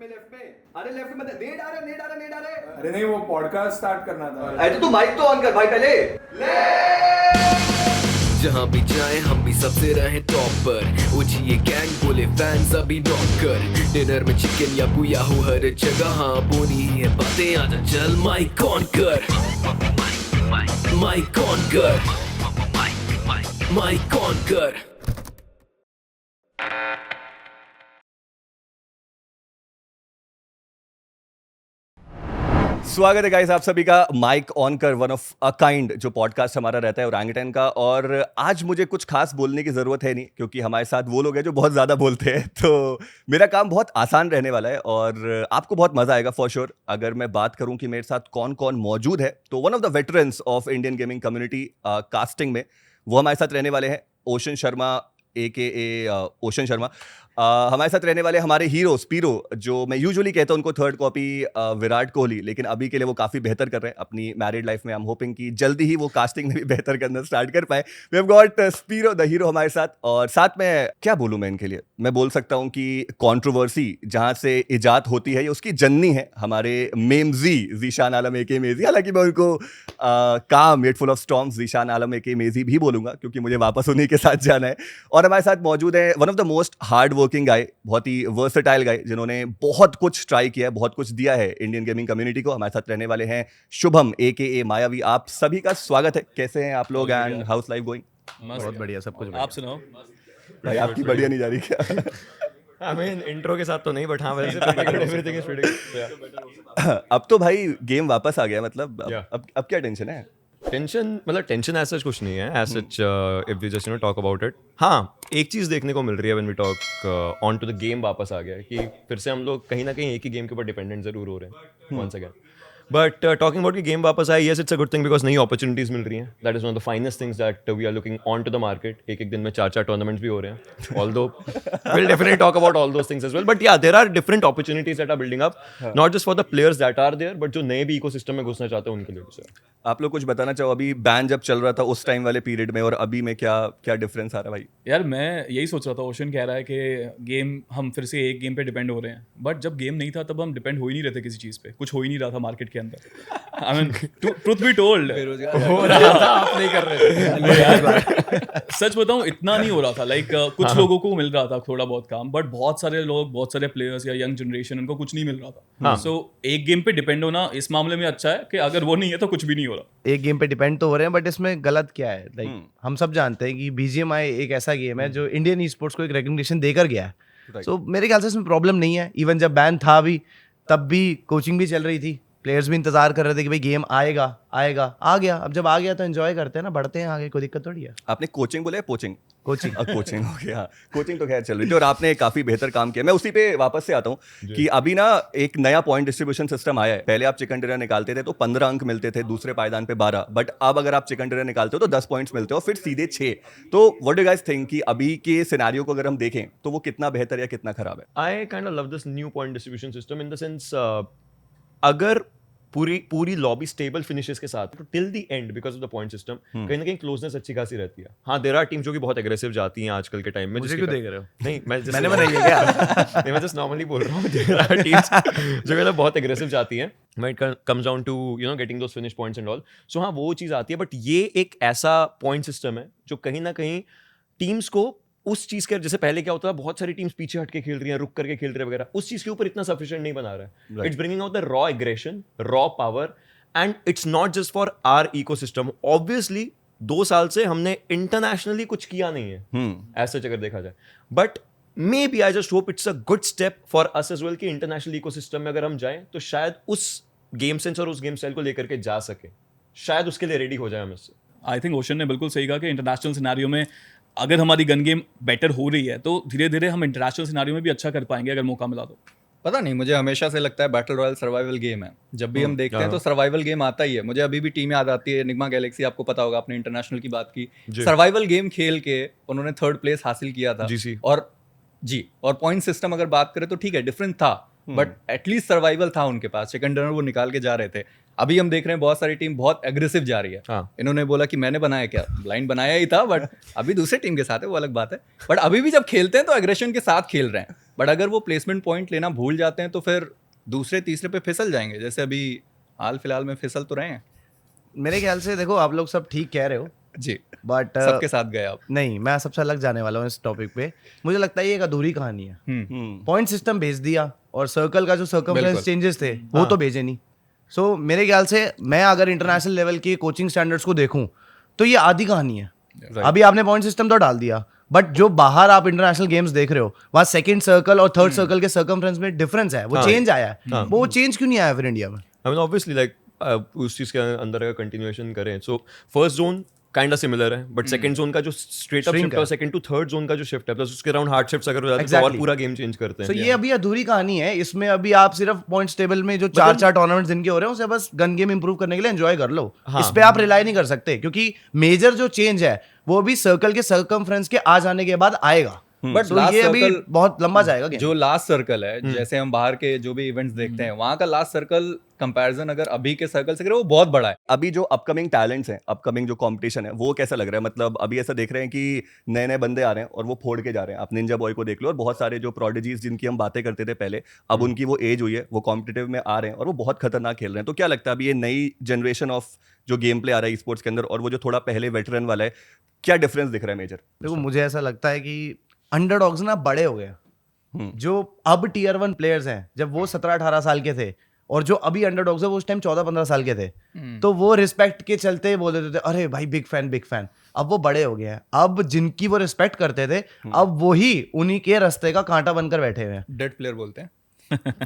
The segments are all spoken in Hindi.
अरे लेफ्ट में नेट आ रहा है। अरे नहीं, वो पॉडकास्ट स्टार्ट करना था। अरे तो माइक तो ऑन कर भाई पहले। जहाँ भी जाए हम भी सबसे रहे टॉप पर। उठिए गैंग बोले फैंस अभी नॉक कर। डिनर में चिकन या बुया हो हर जगह। हाँ बोनी ही है बातें आजा चल माइक ऑन कर। माइक ऑन कर। माइक ऑन कर। स्वागत है गाइस आप सभी का माइक ऑन कर, वन ऑफ अ काइंड जो पॉडकास्ट हमारा रहता है ओरंगुटैन का। और आज मुझे कुछ खास बोलने की ज़रूरत है नहीं, क्योंकि हमारे साथ वो लोग हैं जो बहुत ज़्यादा बोलते हैं। तो मेरा काम बहुत आसान रहने वाला है और आपको बहुत मज़ा आएगा फॉर श्योर। अगर मैं बात करूं कि मेरे साथ कौन कौन मौजूद है, तो one of the veterans of Indian gaming community casting में वो हमारे साथ रहने वाले हैं। Ocean Sharma AKA ocean Sharma हमारे साथ रहने वाले। हमारे हीरो स्पीरो, जो मैं यूजुअली कहता हूं उनको थर्ड कॉपी विराट कोहली, लेकिन अभी के लिए वो काफ़ी बेहतर कर रहे हैं अपनी मैरिड लाइफ में। आई एम होपिंग कि जल्दी ही वो कास्टिंग में भी बेहतर करना स्टार्ट कर पाए। We have got Spiro the hero हमारे साथ। और साथ में क्या बोलूं मैं इनके लिए, मैं बोल सकता हूं कि कंट्रोवर्सी जहां से इजाद होती है ये उसकी जननी है हमारे मेमजी ज़ीशान आलम AKA मेजी। हालांकि मैं उनको काम yet full of storms Zeeshan Alam AKA मेजी भी बोलूंगा, क्योंकि मुझे वापस उन्हीं के साथ जाना है। और हमारे साथ मौजूद है one of the most hard working गाय, बहुत ही वर्सेटाइल गाय, जिन्होंने बहुत कुछ ट्राई किया है, बहुत कुछ दिया है इंडियन गेमिंग कम्युनिटी को। हमारे साथ रहने वाले हैं शुभम AKA मायावी। आप सभी का स्वागत है। कैसे हैं आप लोग एंड हाउस लाइफ गोइंग? बहुत बढ़िया, सब कुछ आप सुनाओ। भाई आपकी बढ़िया नहीं जा रही क्या? आई मीन इंट्रो के साथ तो नहीं, बट हाँ वैसे एवरीथिंग इज प्रीटी गुड। अब तो भाई गेम वापस आ गया, मतलब Yeah. अब क्या टेंशन है? टेंशन मतलब टेंशन एज सच कुछ नहीं है, as such if we just talk about it. हाँ, एक चीज़ देखने को मिल रही है when we talk on to the game वापस आ गया है कि फिर से हम लोग कहीं ना कहीं एक ही गेम के ऊपर डिपेंडेंट जरूर हो रहे हैं once again. But talking about कि गेम वापस आए, yes it's a good thing because नई अपॉर्चुनिटीज मिल रही हैं। That is one of the finest things that we are looking on to the market. एक दिन में 4 टूर्नामेंट्स भी हो रहे हैं, although will definitely talk about all those things as well. But yeah there are different opportunities that are building up, not just for the players that are there, but जो नए भी इकोसिस्टम में घुसना चाहते हैं उनके लिए भी। आप लोग कुछ बताना चाहो, अभी बैन जब चल रहा था उस टाइम वाले पीरियड में और अभी में क्या क्या डिफरेंस आ रहा है भाई? यार मैं यही सोच रहा था, ओशन कह रहा है कि गेम हम फिर से एक गेम पे डिपेंड हो रहे हैं, बट जब गेम नहीं था तब हम डिपेंड हो ही नहीं रहे थे किसी चीज़ पे। कुछ हो ही नहीं रहा था मार्केट के अंदर। I mean truth be told हो रहा था, आप नहीं कर रहे थे। सच बताऊं इतना नहीं हो रहा था। लाइक कुछ लोगों को मिल रहा था थोड़ा बहुत काम, बट बहुत सारे लोग, बहुत सारे प्लेयर्स या यंग जनरेशन, उनको कुछ नहीं मिल रहा था। सो एक गेम पे डिपेंड होना इस मामले में अच्छा है कि अगर वो नहीं है तो कुछ भी नहीं हो रहा। एक गेम पे डिपेंड तो हो रहे हैं, बट इसमें गलत क्या है? लाइक हम सब जानते हैं कि BGMI एक ऐसा गेम है जो इंडियन ई स्पोर्ट्स को एक रिकग्निशन देकर गया है। सो मेरे ख्याल से इसमें प्रॉब्लम नहीं है। इवन जब बैन था भी, तब भी कोचिंग भी चल रही थी, प्लेयर्स भी इंतजार कर रहे थे कि भाई गेम आएगा आएगा, आ गया। अब जब आ गया तो एंजॉय करते हैं ना, बढ़ते हैं आगे, कोई दिक्कत थोड़ी है। आपने कोचिंग बोला है? कोचिंग कोचिंग कोचिंग हो गया। कोचिंग तो खैर चल रही थी और आपने काफी बेहतर काम किया। मैं उसी पे वापस से आता हूँ कि अभी ना एक नया पॉइंट डिस्ट्रीब्यूशन सिस्टम आया है। पहले आप चिकन डिनर निकालते थे तो 15 अंक मिलते थे, दूसरे पायदान पे 12, बट अब अगर आप चिकन डिनर निकालते हो तो 10 पॉइंट्स मिलते हो, फिर सीधे 6। तो व्हाट डू गाइस थिंक कि अभी के सिनेरियो को अगर हम देखें तो वो कितना बेहतर या कितना खराब है? I kind of love this new point distribution system in the sense, अगर पूरी लॉबी स्टेबल फिनिशेस के साथ तो till the end because of the point system कहीं ना कहीं क्लोजनेस अच्छी खासी रहती है। हाँ, देयर आर टीम्स जो कि बहुत एग्रेसिव जाती हैं आजकल के टाइम में। मुझे क्यों देख रहे हो? नहीं, मैंने बनाई है क्या? नहीं, मैं जस्ट नॉर्मली बोल रहा हूँ। देयर आर टीम्स जो मतलब बहुत एग्रेसिव जाती हैं when it comes down to getting those finish points and all. So हाँ, वो चीज़ आती है, बट ये एक ऐसा पॉइंट सिस्टम है जो कहीं ना कहीं टीम्स को उस चीज़ के, जैसे पहले क्या होता था, बहुत सारी टीम्स पीछे हट के खेल रही हैं, रुक करके खेल रहे हैं वगैरह, उस चीज़ के ऊपर इतना सफिशिएंट नहीं बना रहा है। It's bringing out the raw aggression, raw power, and it's not just for our ecosystem. Obviously 2 साल से हमने इंटरनेशनली कुछ किया नहीं है ऐसा अगर देखा जाए, but maybe I just hope it's a good step for us as well कि इंटरनेशनल इकोसिस्टम में अगर हम जाएं तो शायद उस गेम सेंस और उस गेम स्टाइल को लेकर के जा सके, शायद उसके लिए रेडी हो जाए हम इससे। आई थिंक ओशन ने बिल्कुल सही कहा कि इंटरनेशनल सिनेरियो में अगर हमारी गन गेम बेटर हो रही है तो धीरे धीरे हम इंटरनेशनल सिनेरियो में भी अच्छा कर पाएंगे अगर मौका मिला तो। पता नहीं, मुझे हमेशा से लगता है बैटल रॉयल सर्वाइवल गेम है। जब भी हम देखते हैं तो सर्वाइवल गेम आता ही है। मुझे अभी भी टीम याद आती है, एनिग्मा गैलेक्सी, आपको पता होगा, आपने इंटरनेशनल की बात की। सर्वाइवल गेम खेल के उन्होंने 3rd प्लेस हासिल किया था। और पॉइंट सिस्टम अगर बात करें तो ठीक है, डिफरेंट था, बट एटलीस्ट सर्वाइवल था उनके पास। चिकन डिनर वो निकाल के जा रहे थे। अभी हम देख रहे हैं बहुत सारी टीम बहुत एग्रेसिव जा रही है। इन्होंने बोला कि मैंने बनाया क्या, ब्लाइंड बनाया ही था, बट अभी दूसरे टीम के साथ है, वो अलग बात है। बट अभी भी जब खेलते हैं तो एग्रेशन के साथ खेल रहे हैं। बट अगर वो प्लेसमेंट पॉइंट लेना भूल जाते हैं तो फिर दूसरे तीसरे पे फिसल जाएंगे, जैसे अभी हाल फिलहाल में फिसल तो रहे हैं। मेरे ख्याल से देखो आप लोग सब ठीक कह रहे हो, जी, बट सबके साथ गए आप। नहीं, मैं सबसे अलग जाने वाला हूँ इस टॉपिक पे। मुझे लगता है ये एक अधूरी कहानी है। पॉइंट सिस्टम भेज दिया और सर्कल का जो सर्कमफ्रेंस बिल्कुल। चेंजेस थे वो तो भेजे नहीं। सो मेरे ख्याल से मैं अगर इंटरनेशनल लेवल की कोचिंग स्टैंडर्ड्स को देखूं तो ये आधी कहानी है। अभी आपने पॉइंट सिस्टम तो डाल दिया, बट जो बाहर आप इंटरनेशनल गेम्स देख रहे हो वहाँ सेकंड सर्कल और थर्ड सर्कल के सर्कमफ्रेंस में डिफरेंस है, वो चेंज आया है। वो चेंज क्यों नहीं आया फिर इंडिया में? I mean, obviously, like उस चीज के अंदर अगर कंटिन्यूएशन करें, so first zone kind of similar है, बट सेकंड जोन का जो स्ट्रेट अप Shrink शिफ्ट है। और सेकंड टू थर्ड जोन का जो शिफ्ट है, प्लस उसके अराउंड हार्ड शिफ्ट्स अगर हो जाते हैं तो Exactly. और पूरा गेम चेंज करते हैं। तो ये अभी अधूरी कहानी है। इसमें अभी आप सिर्फ पॉइंट्स टेबल में जो चार टूर्नामेंट्स जिनके हो रहे हैं उसे बस गन गेम इंप्रूव करने के लिए एंजॉय कर लो। इस पे आप रिलाई नहीं कर सकते, क्योंकि मेजर जो चेंज है वो भी सर्कल के सर्कमफ्रेंस के आ जाने के बाद आएगा। बट तो ये अभी बहुत लंबा जाएगा game। जो लास्ट सर्कल है, जैसे हम बाहर के जो भी इवेंट्स देखते हैं, वहाँ का लास्ट सर्कल कंपैरिजन अगर अभी के सर्कल से करें, वो बहुत बड़ा है। अभी जो अपकमिंग टैलेंट्स हैं, अपकमिंग जो कंपटीशन है, वो कैसा लग रहा है? मतलब अभी ऐसा देख रहे हैं कि नए नए बंदे आ रहे हैं और वो फोड़ के जा रहे हैं। आप निंजा बॉय को देख लो और बहुत सारे जो प्रोडिजीज जिनकी हम बातें करते थे पहले, अब उनकी वो एज हुई है, वो कॉम्पिटिटिव में आ रहे हैं और वो बहुत खतरनाक खेल रहे हैं। तो क्या लगता है अभी ये नई जनरेशन ऑफ जो गेम प्ले आ रहा है स्पोर्ट्स के अंदर और वो जो थोड़ा पहले वेटरन वाला है, क्या डिफरेंस दिख रहा है मेजर? देखो मुझे ऐसा लगता है कि अंडरडॉग्स ना बड़े हो गए। जो अब टीयर 1 प्लेयर्स हैं, जब वो 17-18 साल के थे और जो अभी अंडरडॉग्स है वो उस टाइम 14-15 साल के थे, तो वो रिस्पेक्ट के चलते बोल देते थे अरे भाई बिग फैन बिग फैन। अब वो बड़े हो गए हैं, अब जिनकी वो रिस्पेक्ट करते थे अब वही उन्हीं के रास्ते का कांटा बनकर बैठे हुए हैं। डेड प्लेयर बोलते हैं।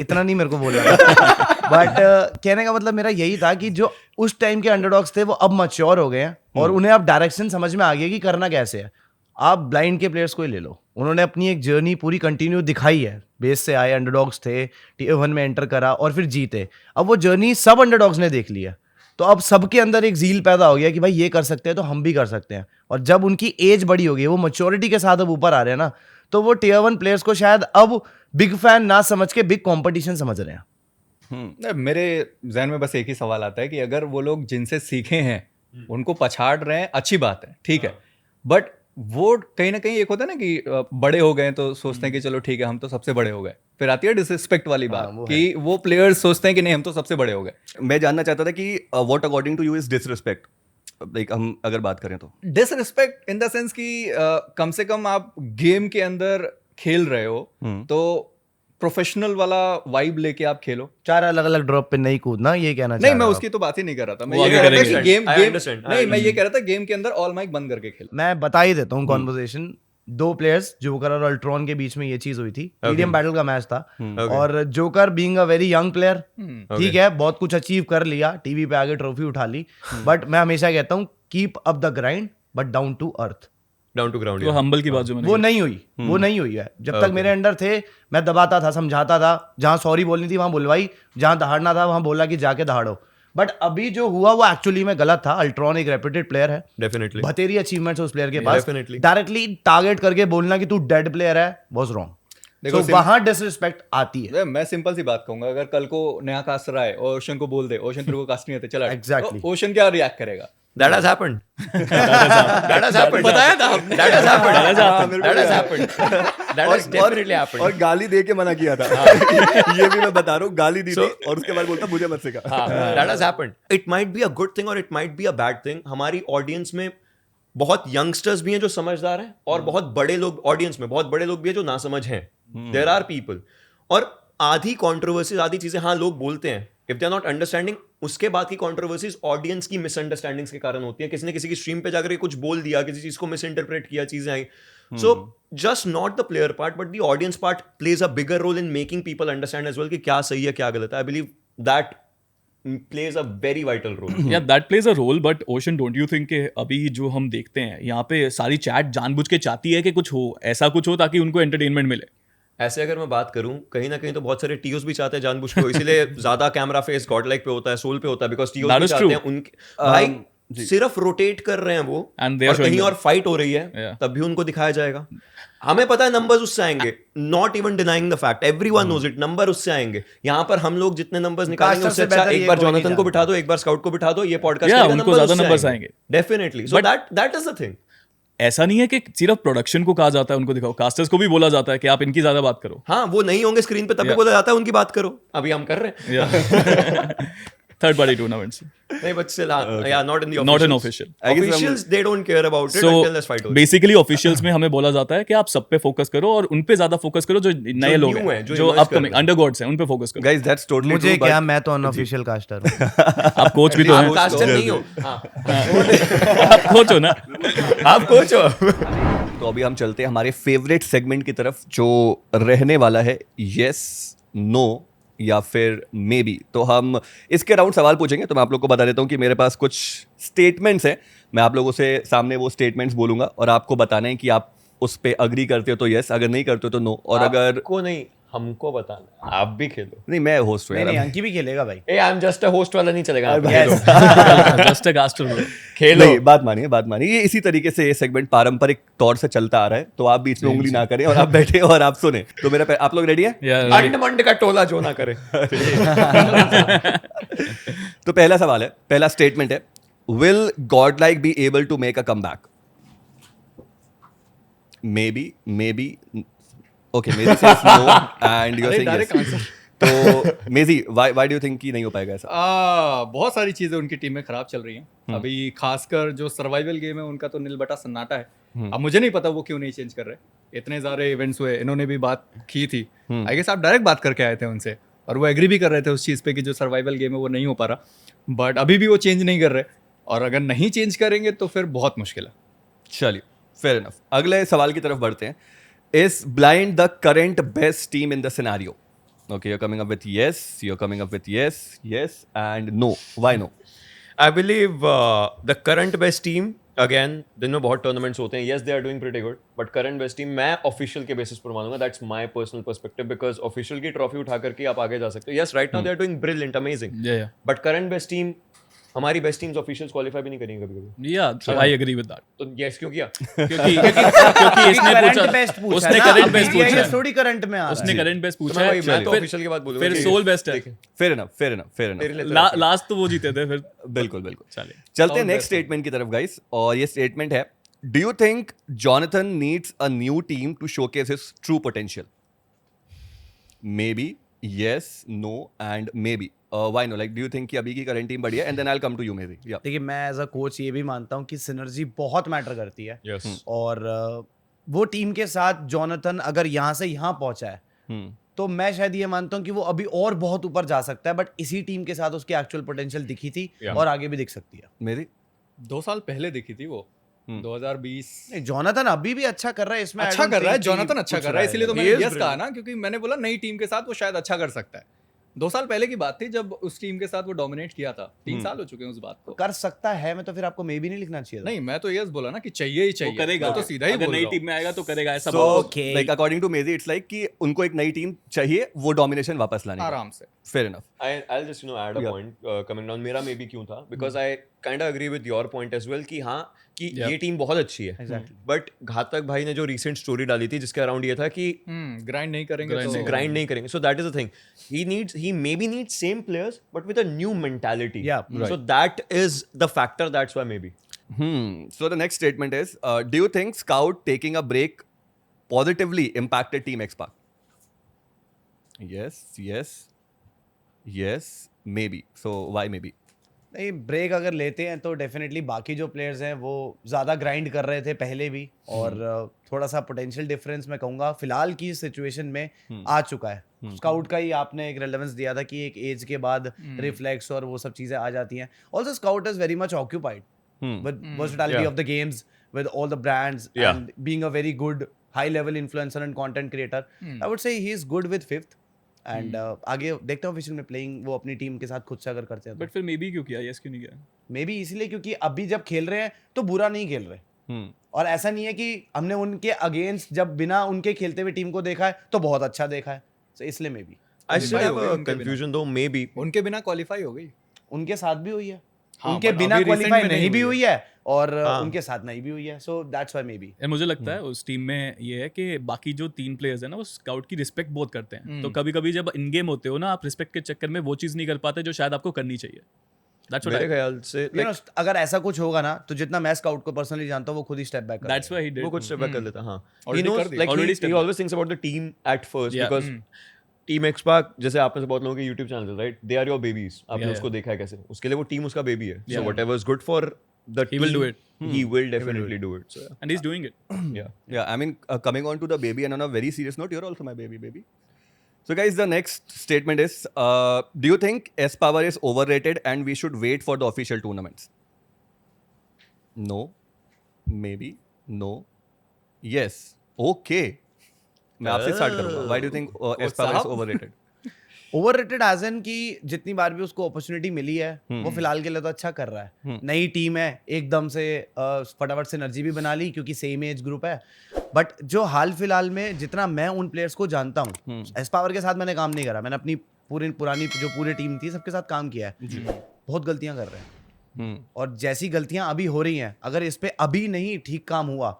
इतना नहीं मेरे को बोल रहा था, बट कहने का मतलब मेरा यही था कि जो उस टाइम के अंडरडॉग्स थे वो अब मैच्योर हो गए हैं और उन्हें अब डायरेक्शन समझ में आ गया कि करना कैसे है। आप ब्लाइंड के प्लेयर्स को ही ले लो, उन्होंने अपनी एक जर्नी पूरी कंटिन्यू दिखाई है। बेस से आए, अंडरडॉग्स थे, टीयर 1 में एंटर करा और फिर जीते। अब वो जर्नी सब अंडरडॉग्स ने देख लिया, तो अब सबके अंदर एक जील पैदा हो गया कि भाई ये कर सकते हैं तो हम भी कर सकते हैं। और जब उनकी एज बड़ी हो गई, वो मैच्योरिटी के साथ अब ऊपर आ रहे हैं ना, तो वो टीयर 1 प्लेयर्स को शायद अब बिग फैन ना समझ के बिग कंपटीशन समझ रहे हैं। मेरे जहन में बस एक ही सवाल आता है कि अगर वो लोग जिनसे सीखे हैं उनको पछाड़ रहे हैं, अच्छी बात है, ठीक है, बट वो कहीं ना कहीं एक होता है ना कि बड़े हो गए तो सोचते हैं कि चलो ठीक है हम तो सबसे बड़े हो गए। फिर आती है डिसरिस्पेक्ट वाली बात कि वो प्लेयर्स सोचते हैं कि नहीं हम तो सबसे बड़े हो गए। मैं जानना चाहता था कि what according to you is disrespect, like हम अगर बात करें तो डिसरिस्पेक्ट इन द सेंस कि कम से कम आप गेम के अंदर खेल रहे हो तो प्रोफेशनल वाला वाइब लेके आप खेलो। 4 अलग अलग ड्रॉप पे नहीं कूदना, ये कहना नहीं, चाह मैं रहे हो उसकी तो बात ही नहीं कर रहा था। मैं वो ये आगे कह रहा था करेंगे। कि गेम I गेम understand. नहीं, मैं ये कह रहा था गेम के अंदर ऑल माइक बंद करके खेलो। मैं बता ही देता हूँ कॉन्वर्सेशन। 2 प्लेयर्स जोकर और अल्ट्रॉन के बीच में ये चीज हुई थी। मीडियम बैटल का मैच था और joker being a very young player, ठीक है, बहुत कुछ अचीव कर लिया, टीवी पे आगे ट्रॉफी उठा ली, बट मैं हमेशा कहता हूँ keep up the grind but down to earth. Down to ground. तो हम्बल की बात जो मैंने वो नहीं हुई, वो नहीं हुई है। जब तक मेरे अंडर थे मैं दबाता था, समझाता था, जहां सॉरी बोलनी थी वहां बुलवाई, जहां दहाड़ना था वहां बोला कि जाके दहाड़ो। बट अभी जो हुआ वो एक्चुअली में गलत था। अल्ट्रॉन एक रेप्यूटेड प्लेयर है, डेफिनेटली बतेरी अचीवमेंट्स उस प्लेयर के पास, definitely. डायरेक्टली टारगेट करके बोलना कि तू डेड प्लेयर है वाज रॉन्ग। देखो, तो वहां डिसरिस्पेक्ट आती है। मैं सिंपल सी बात कहूंगा, अगर कल को नया कास्टर आए और ओशन को बोल दे ओशन तेरे को कास्ट नहीं आते, चला Exactly. तो ओशन क्या रिएक्ट करेगा? That has happened. That has happened. बताया था आपने। That has happened. मेरे को That has याद है। happened. That has definitely happened. और गाली दे के मना किया था। ये भी मैं बता रहा हूँ, गाली दी थी और उसके बाद बोलता मुझे मत सिखा। That has happened. It might be a good thing or it might be a bad thing. हमारी ऑडियंस में बहुत यंगस्टर्स भी हैं जो समझदार हैं और बहुत बड़े लोग, ऑडियंस में बहुत बड़े लोग भी हैं जो नासमझ हैं। There are people. और आधी कॉन्ट्रोवर्सीज, आधी चीजें हाँ लोग बोलते हैं, if they are not understanding, उसके बाद की कॉन्ट्रोवर्सीज ऑडियंस की मिसअंडरस्टैंडिंग्स के कारण होती है। किसी ने किसी की स्ट्रीम पे जाकर कुछ बोल दिया, किसी चीज को मिसइंटरप्रेट किया, चीजें आई। So just not the player part but the audience part plays a bigger role in making people understand as well कि क्या सही है क्या गलत है। I believe that plays a very vital role. Yeah that plays a role, but Oshan don't you think कि अभी जो हम देखते हैं यहाँ पे सारी चैट जानबूझ के चाहती है कि कुछ हो, ऐसा कुछ हो ताकि उनको एंटरटेनमेंट मिले? ऐसे अगर मैं बात करूं, कहीं ना कहीं तो बहुत सारे टीओस भी चाहते हैं जानबूझ के, इसीलिए ज्यादा कैमरा फेस गॉड लाइक पे होता है, सोल पे होता है, बिकॉज टीओस That भी is चाहते true. हैं उनके भाई सिर्फ रोटेट कर रहे हैं वो, And they are और कहीं showing और them. फाइट हो रही है Yeah. तब भी उनको दिखाया जाएगा। हमें पता है नंबर्स उससे आएंगे, not even denying the fact, everyone knows it, number उससे आएंगे। यहाँ पर हम लोग जितने नंबर्स निकालेंगे Caster उससे से अच्छा बेहतर एक ये बार कोई नहीं जोनाथन को जानता। बिठा दो, एक बार स्काउट को बिठा दो, ये पॉडकास्ट Yeah, करेगा, उनको numbers ज्यादा उससे numbers आएंगे। Definitely. So that is the thing. ऐसा नहीं है कि सिर्फ प्रोडक्शन को कहा जाता है उनको दिखाओ, कास्टर्स को भी बोला जाता है कि आप इनकी ज्यादा बात करो। हाँ, वो नहीं होंगे स्क्रीन पे तब भी बोला जाता है उनकी बात करो, अभी हम कर रहे हैं। थर्ड पार्टी टूर्नामेंट्स नहीं, but still, yeah, not in the Not in officials. official. I guess Officials, they don't care about it So until this fight over. basically officials में हमें बोला जाता है कि आप सब पे फोकस करो और उन पे ज्यादा फोकस करो जो नए लोग new हैं, हैं, जो जो emerge कर अपकमिंग रहे हैं। अंडरगॉड्स हैं, उन पे फोकस करो। गाइस दैट्स टोटली मुझे क्या, मैं तो अनऑफिशियल कास्टर हूँ। आप कोच भी तो आप हैं, caster नहीं हो। हाँ, आप कोच हो ना। आप कोच हो। तो अभी हम चलते हैं हमारे फेवरेट सेगमेंट की तरफ जो रहने वाला है यस नो या फिर मे बी। तो हम इसके राउंड सवाल पूछेंगे। तो मैं आप लोग को बता देता हूँ कि मेरे पास कुछ स्टेटमेंट्स हैं, मैं आप लोगों से सामने वो स्टेटमेंट्स बोलूंगा और आपको बताना है कि आप उस पे अग्री करते हो तो यस, अगर नहीं करते हो तो नो। और अगर को नहीं, हमको बताना, आप भी खेलो। नहीं, मैं होस्ट हूँ नहीं यार। नहीं, अंकी भी खेलेगा भाई। ए, I am just a host वाला नहीं चलेगा, आप Yes. खेलो। Just a caster. खेलो। नहीं, बात मानिए, ये इसी तरीके से ये सेगमेंट पारंपरिक तौर से चलता आ रहा है। तो आप बीच में उंगली ना करें और आप बैठे और आप सुने। तो मेरा आप लोग रेडी है? अंड मंड का टोला जो ना करे। तो पहला सवाल है, पहला स्टेटमेंट है, will Godlike be able to make a comeback? Maybe okay, मेरी says no and you are saying direct yes. तो मेजी, व्हाई डू यू थिंक कि नहीं हो पाएगा ऐसा? बहुत सारी चीजें उनकी टीम में खराब चल रही हैं अभी, खासकर जो सर्वाइवल गेम है उनका तो नील बटा सन्नाटा है। अब मुझे नहीं पता वो क्यों नहीं चेंज कर रहे, इतने सारे इवेंट्स हुए, इन्होंने भी बात की थी। आई गेस आप डायरेक्ट बात करके आए थे उनसे और वो एग्री भी कर रहे थे उस चीज़ पे कि जो सर्वाइवल गेम है वो नहीं हो पा रहा, बट अभी भी वो चेंज नहीं कर रहे और अगर नहीं चेंज करेंगे तो फिर बहुत मुश्किल है। चलिए, फेयर इनफ। अगले सवाल की तरफ बढ़ते हैं। Is blind the current best team in the scenario? Okay, you're coming up with yes, you're coming up with yes, and no. Why no? I believe the current best team, again, दिन में बहुत tournaments होते हैं, yes, they are doing pretty good, but current best team मैं official के basis पर मानूंगा, that's my personal perspective, because official की trophy उठा करके आप आगे जा सकते हो। Yes, right now they are doing brilliant, amazing, Yeah. but current best team, हमारी बेस्ट टीम्स ऑफिशियल्स क्वालीफाई भी नहीं करेंगे कभी-कभी। Yeah, I agree with that. तो yes क्यों किया? क्योंकि इसने करंट पूछा, बेस्ट पूछा उसने ना, करंट अभी बेस्ट ये पूछा है। थोड़ी करंट में आ रहा उसने है। करंट बेस्ट तो पूछा मैं है। वही, मैं तो फिर- ऑफिशियल की बात बोलूंगा। फिर ठीक सोल है, बेस्ट है। ठीक है। Fair enough. तेरे लिए तो लास्ट तो वो जीते थे फिर। बिल्कुल। चलिए। चलते हैं नेक्स्ट स्टेटमेंट की तरफ गाइस, और ये स्टेटमेंट है, do you think Jonathan needs a new team to showcase his true potential? Maybe, yes, no and maybe. Why no? Like, do you think कि अभी की करंट टीम बढ़िया है? And then I will come to you maybe. या देखिए, मैं एज अ कोच ये भी मानता हूँ कि सिनर्जी बहुत मैटर करती है Yes. और वो टीम के साथ जॉनथन अगर यहाँ से यहाँ पहुंचा है तो मैं शायद ये मानता हूँ कि वो अभी और बहुत ऊपर जा सकता है, बट इसी टीम के साथ उसकी एक्चुअल पोटेंशियल दिखी थी Yeah. और आगे भी दिख सकती है। मेरी 2 साल पहले दिखी थी वो, 2020। नहीं, जॉनथन अभी भी अच्छा कर रहा है इसमें। I अच्छा don't कर रहा है think कि जॉनथन, अच्छा कुछ कर रहा है, इसलिए तो है। मैंने He is यस कहा ना, क्योंकि मैंने बोला नई टीम के साथ वो शायद अच्छा कर सकता है। 2 साल पहले की बात थी जब उस टीम के साथ वो डोमिनेट किया था। 3 साल हो चुके हैं उस बात को। कर सकता है, मैं तो फिर आपको मे भी नहीं लिखना चाहिए था। नहीं, मैं तो यस बोला ना कि चाहिए ही वो चाहिए, करेगा, मैं तो सीधा ही अगर बोल नई रहा हूँ। टीम में आएगा तो करेगा ऐसा। So Okay. Like according to मेजी इट्स लाइक कि उनको एक नई टीम चाहिए वो डोमिनेशन वापस लाने की। आराम से। Fair enough. I'll just add a Yeah. point coming down. मेरा maybe क्यों था? Because I kind of agree with your point as well कि हाँ कि ये टीम बहुत अच्छी है। Exactly. But घातक भाई ने जो recent story डाली थी जिसके अराउंड ये था कि ग्राइंड नहीं करेंगे तो grind नहीं करेंगे. So that is the thing. He maybe needs same players but with a new mentality. Yeah, So that is the factor. That's why maybe. So the next statement is, do you think Scout taking a break positively impacted Team X-Pac? Yes, maybe. So why maybe? नहीं, ब्रेक अगर लेते हैं तो डेफिनेटली बाकी जो प्लेयर्स हैं वो ज़्यादा ग्राइंड कर रहे थे पहले भी और थोड़ा सा पोटेंशियल डिफरेंस मैं कहूँगा फिलहाल की सिचुएशन में आ चुका है। स्काउट का ही आपने एक रेलेवेंस दिया था कि एक एज के बाद रिफ्लेक्स और वो सब चीज़ें आ जाती हैं। Also scout is very much occupied with versatility Yeah. of the games, with all the brands, Yeah. and being a very good high-level influencer and content creator. I would say he is good with fifth. And आगे देखते हैं ऑफिशियल में प्लेइंग वो अपनी टीम के साथ खुद से अगर करते हैं बट फिर मे बी क्यों किया, यस क्यों नहीं किया? मे बी इसलिए क्योंकि अभी जब खेल रहे हैं तो बुरा नहीं खेल रहे और ऐसा नहीं है कि हमने उनके अगेंस्ट जब बिना उनके खेलते हुए टीम को देखा है तो बहुत अच्छा देखा है, so इसलिए may be I still Qualify have हो गए a उनके बिना। confusion though. Maybe. उनके बिना क्वालिफाई हो गई। उनके साथ भी हुई है। हाँ, उनके but बिना अभी recent क्वालिफाई में नहीं नहीं भी हुई हुई है और हाँ। उनके साथ नहीं भी हुई है, so that's why may be. यार मुझे लगता है उस टीम में ये है कि बाकी जो 3 प्लेयर्स हैं ना वो स्काउट की रिस्पेक्ट बहुत करते हैं। तो कभी कभी जब इन गेम होते हो ना आप रिस्पेक्ट के चक्कर में वो चीज़ नहीं कर पाते जो शायद आपको करनी चाहिए। That's what मेरे I ख्याल से You know, अगर ऐसा कुछ होगा ना तो जितना मैं स्काउट को पर्सनली जानता हूँ वो खुद ही step back that's why he did. वो कुछ स्टेप बैक कर लेता, हाँ. He Already knows, कर दिया. like Already he step always thinks about the team at first Yeah. because team XSpark, जैसे आप में से बहुत लोगों के YouTube channel, right, they are your babies. आपने Yeah, उसको देखा है कैसे, उसके लिए वो टीम उसका बेबी है. So Yeah. whatever is good for the He will team, do it. he will definitely do it. So yeah. And he's doing it. Yeah. Yeah, I mean, coming on to the baby, and on a very serious note, you're also my baby. So, guys, the next statement is: do you think S Power is overrated and we should wait for the official tournaments? No, maybe, no, yes, okay. मैं आपसे स्टार्ट करूंगा. Why do you think S Power is overrated? Overrated as an की जितनी बार भी उसको अपॉर्चुनिटी मिली है वो फिलहाल के लिए तो अच्छा कर रहा है. नई टीम है, एकदम से फटाफट से एनर्जी भी बना ली क्योंकि सेम एज ग्रुप है. बट जो हाल फिलहाल में जितना मैं उन प्लेयर्स को जानता हूँ, एस पावर के साथ मैंने काम नहीं करा, मैंने अपनी पुरानी जो पूरी टीम थी सबके साथ काम किया है. बहुत गलतियां कर रहे हैं और जैसी गलतियां अभी हो रही हैं, अगर इस पे अभी नहीं ठीक काम हुआ,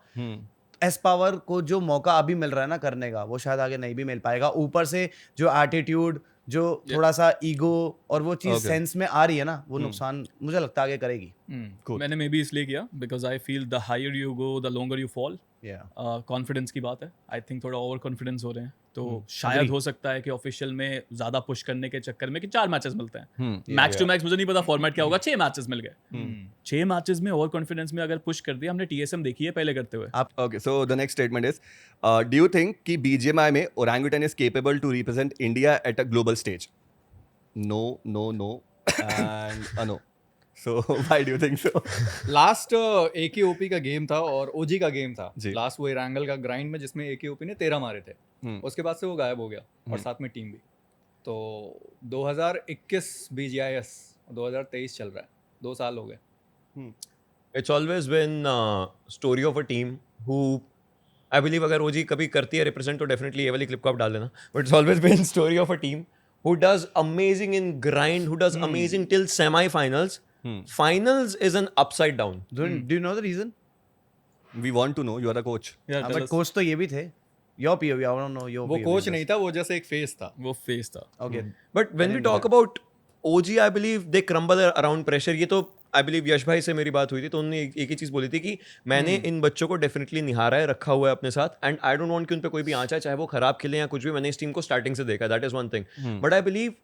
एस पावर को जो मौका अभी मिल रहा है ना करने का, वो शायद आगे नहीं भी मिल पाएगा. ऊपर से जो एटीट्यूड, जो थोड़ा सा ईगो और वो चीज सेंस में आ रही है ना, वो नुकसान मुझे लगता है आगे करेगी. मैंने मे बी इसलिए किया because I feel the higher you go the longer you fall. Confidence की बात है. आई थिंक थोड़ा ओवर कॉन्फिडेंस हो रहे हैं, तो शायद हो सकता है कि ऑफिशियल में ज्यादा पुश करने के चक्कर में कि 4 मैचेस मिलते हैं, मैक्स टू मैक्स मुझे नहीं पता फॉर्मेट क्या होगा, 6 मैचेस मिल गए. 6 मैचेस में ओवर कॉन्फिडेंस में अगर पुश कर दिया, हमने TSM देखी है पहले करते हुए. Okay, so the next statement is: do you think कि BGMI में orangutan is capable to represent India at a global stage? No, and no. So why do you think so? Last AKOP का गेम था और OG का गेम था जी. लास्ट, वो इरांगल का ग्राइंड में जिसमें AKOP ने 13 मारे थे. उसके बाद से वो गायब हो गया और साथ में टीम भी. तो 2021 BGIS 2023 चल रहा है, 2 साल हो गए. It's always been story of a team who I believe अगर OG कभी करती है रिप्रेजेंट तो डेफिनेटली ये वाली क्लिप को आप डाल देना. But it's always been story of a team who does amazing in grind, who does amazing till semi-finals. Finals is an upside down. Do you know the reason? We want to know. You are the coach. Yeah, tell but us. Coach तो ये भी थे. Your POV, I don't know your वो POV. कोच नहीं था, वो जैसे एक फेस था. वो फेस था. Okay. But when we talk about OG, I believe they crumble around pressure. ये तो I believe यश भाई से मेरी बात हुई थी, तो उन्होंने एक ही चीज़ बोली थी कि मैंने इन बच्चों को डेफिनेटली निहारा है, रखा हुआ है अपने साथ, एंड आई डोंट वांट कि उन पे कोई भी आँच आए, चाहे वो खराब खेलें या कुछ भी. मैंने इस टीम को स्टार्टिंग से देखा, that is one thing. But I believe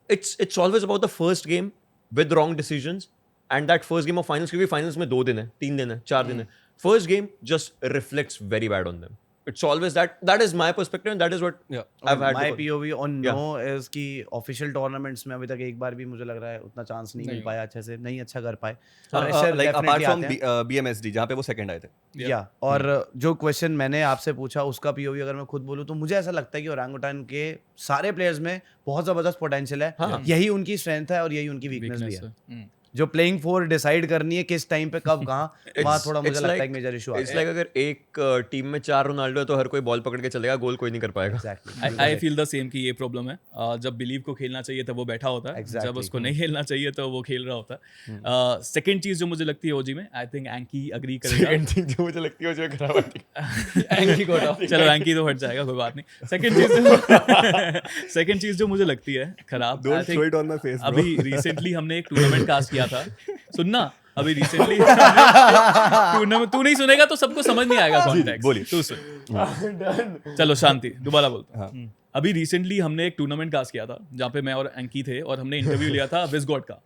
it's always about the first game with wrong decisions, and that first game of finals, क्योंकि finals में 2 दिन है, 3 दिन है, 4 दिन है. First game just reflects very bad on them. It's always that is my perspective and that is what I've had. My before. POV on no is कि official tournaments में अभी तक एक बार भी मुझे लग रहा है उतना चांस नहीं मिल पाया, अच्छे से नहीं अच्छा कर पाए. Like apart from BMSD जहाँ पे वो second आए थे. या और जो क्वेश्चन मैंने आपसे पूछा उसका POV अगर मैं खुद बोलूँ तो मुझे ऐसा लगता है कि ओरंगुटान के सारे प्लेयर्स में बहुत जबरदस्त पोटेंशियल है. यही उनकी स्ट्रेंथ है और यही उनकी वीकनेस भी है. जो प्लेइंग 4 डिसाइड करनी है किस टाइम पे कब कहाँ, वहाँ थोड़ा मुझे लगता है एक मेजर इशू It's like अगर एक टीम में 4 रोनाल्डो है तो हर कोई बॉल पकड़ के चलेगा, गोल कोई नहीं कर पाएगा. आई फील द सेम कि ये प्रॉब्लम है. जब बिलीव को खेलना चाहिए तब वो बैठा होता है, जब उसको नहीं खेलना चाहिए तो वो खेल रहा होता है. सेकंड चीज जो मुझे लगती है ओजी में, आई थिंक एंकी एग्री करेगा. सेकंड थिंग जो मुझे लगती है वो खराब है. एंकी को हटाओ. चलो एंकी तो हट जाएगा, कोई बात नहीं. सेकंड चीज जो मुझे लगती है खराब, Don't throw it on my face, bro. अभी रिसेंटली हमने एक टूर्नामेंट कास्ट किया था. सुनना, अभी रिसेंटली टूर्नामेंट तू नहीं सुनेगा तो सबको समझ नहीं आएगा कॉन्टेक्स्ट. बोलिए. तू सुन. चलो शांति, दोबारा बोलता हूं. अभी रिसेंटली हमने एक टूर्नामेंट कास्ट किया था जहाँ पे मैं और एंकी थे और हमने इंटरव्यू लिया था विजगॉड का.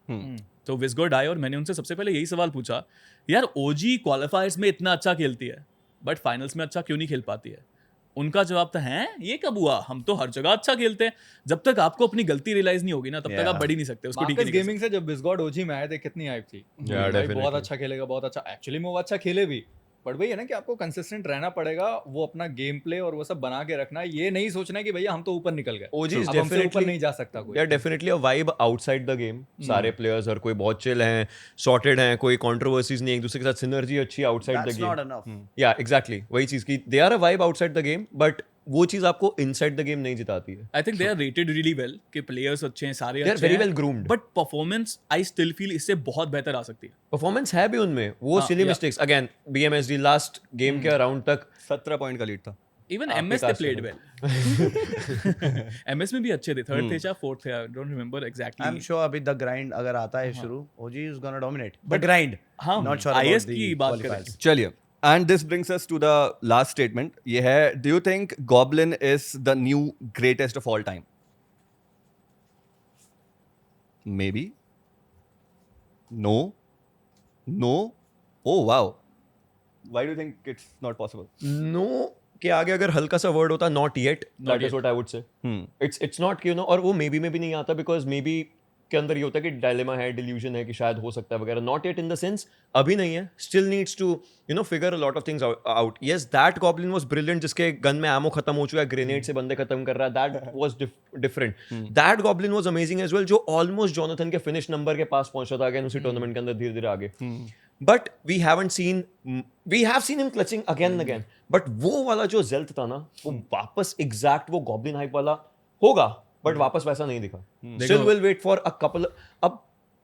तो विजगॉड आए और मैंने उनसे सबसे पहले यही सवाल पूछा, यार ओजी क्वालिफायर्स में इतना अच्छा खेलती है बट फाइनल्स में अच्छा क्यों नहीं खेल पाती है. उनका जवाब था, हैं ये कब हुआ, हम तो हर जगह अच्छा खेलते हैं. जब तक आपको अपनी गलती रियलाइज नहीं होगी ना तब तक आप बढ़ ही नहीं सकते. उसको ठीक मार्कस गेमिंग से जब विजगॉड OG में आए थे कितनी हाइप थी. भाई बहुत अच्छा खेलेगा, बहुत अच्छा. एक्चुअली में वो अच्छा खेले भी, बट वही है ना कि आपको कंसिस्टेंट रहना पड़ेगा, वो अपना गेम प्ले और वो सब बना के रखना. ये नहीं सोचना है कि भैया हम तो ऊपर निकल गए, OG is अब हमसे ऊपर definitely- नहीं जा सकता कोई. They are definitely a vibe outside the game. सारे प्लेयर्स हर कोई बहुत चिल हैं, सॉर्टेड हैं, कोई कंट्रोवर्सीज नहीं, एक दूसरे के साथ सिनर्जी अच्छी outside the That's game. not enough. या एग्जैक्टली वही चीज की they are a vibe outside the game, but वो चीज आपको इनसाइड द गेम नहीं जिताती है. I think they are rated really well कि प्लेयर्स अच्छे हैं, सारे They are अच्छे very हैं, well groomed. But performance I still feel इससे बहुत बेहतर आ सकती है. परफॉर्मेंस है भी उनमें, वो silly mistakes. Again BMSD last game के अराउंड तक 17 पॉइंट का लीड था. इवन आपके एमएस दे cast प्लेड में। वेल एमएस में भी अच्छे थे, थर्ड थे या फोर्थ थे, I don't remember I am exactly. Sure अभी द ग्राइंड अगर आता है शुरू, OG is gonna dominate the grind. हाँ, नॉट श्योर आईएस अबाउट की द बात करें क्वालिफायर्स। चलिए, and this brings us to the last statement. ये है, do you think Goblin is the new greatest of all time? Maybe, no, no, oh wow, why do you think it's not possible? No के आगे अगर हल्का सा वर्ड होता not yet, that is yet. What I would say. It's not कि यू नो, और वो मे बी में भी नहीं आता बिकॉज मे बी के अंदर ये होता है कि डायलेमा है, डिल्यूजन है कि शायद हो सकता है वगैरह। Not yet in the sense अभी नहीं है, still needs to you know figure a lot of things out. Yes, that Goblin was brilliant, जिसके गन में एमो खत्म हो चुका है, ग्रेनेड से बंदे खत्म कर रहा है, that was different. That Goblin was amazing as well, जो ऑलमोस्ट जोनाथन के फिनिश नंबर के पास पहुंचा था अगेन उसी टूर्नामेंट के अंदर धीरे धीरे आगे। But we have seen him clutching again and again, but वो वाला जो जेल्थ था ना, वो वापस एग्जैक्ट वो गॉब्लिन हाइप वाला होगा, बट वापस वैसा नहीं दिखा। Still will wait for a couple. अब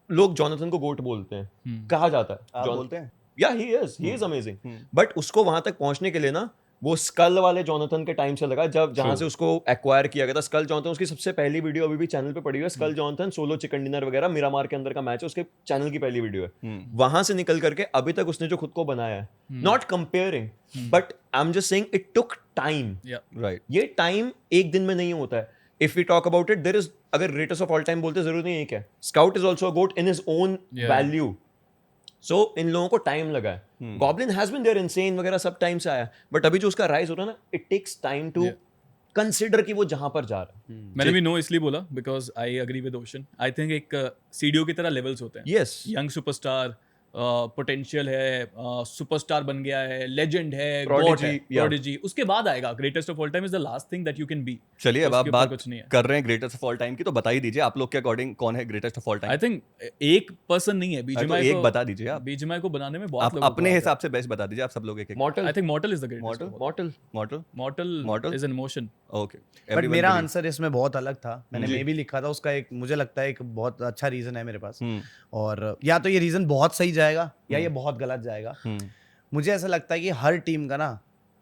लोग जोनाथन को गोट बोलते हैं, कहा जाता है, आप बोलते हैं? या ही इज अमेजिंग, बट उसको वहां तक पहुंचने के लिए ना वो स्कल वाले जोनाथन के टाइम से लगा, जब जहां से उसको एक्वायर किया गया था। स्कल जोनाथन, उसकी सबसे पहली वीडियो अभी भी चैनल पे पड़ी हुई है, skull Jonathan solo chicken dinner वगैरह, मिरामार के अंदर का मैच है, उसके चैनल की पहली वीडियो है। वहां से निकल करके अभी तक उसने जो खुद को बनाया है, not comparing, but I am just saying it took time. Right. ये टाइम एक दिन में नहीं होता है। If we talk about it, there is, अगर ग्रेटेस्ट ऑफ ऑल टाइम बोलते जरूर नहीं है क्या, Scout is also a goat in his own value. So इन लोगों को टाइम लगा है। गॉब्लिन हैज बीन देयर, इनसेन वगैरह सब टाइम से आया, बट अभी जो उसका राइज हो रहा है ना, it takes time to consider कि वो जहां पर जा रहा है। मैंने भी नो इसलिए बोला because I agree with ocean. I think एक सीडीओ की तरह लेवल्स होते हैं। यस, यंग सुपरस्टार, पोटेंशियल है, सुपरस्टार बन गया है, लेजेंड है, Prodigy, गॉड है, yeah. प्रोडिजी, उसके बाद आएगा greatest of all time is the last thing that you can be. चलिए, अब तो आप उसके ऊपर बात कुछ नहीं है। कर रहे हैं ग्रेटेस्ट ऑफ ऑल टाइम की, तो बता ही दीजिए आप लोग के अकॉर्डिंग कौन है greatest of all time? I think एक पर्सन नहीं है, तो बीजीएमआई एक बता दीजिए आप। बीजीएमआई को बनाने में बहुत आप लोग अपने हिसाब से बेस्ट बता दीजिए, आप सब लोग एक एक। मॉर्टल, I think मॉर्टल is the greatest. मॉर्टल, मॉर्टल, मॉर्टल, मॉर्टल Mortal? Is an emotion. Okay. But मेरा आंसर इसमें बहुत अलग था, मैंने मे भी लिखा था उसका, एक मुझे लगता है एक बहुत अच्छा रीजन है मेरे पास, और या तो ये रीजन बहुत सही जाएगा या ये बहुत गलत जाएगा। मुझे ऐसा लगता है कि हर टीम का ना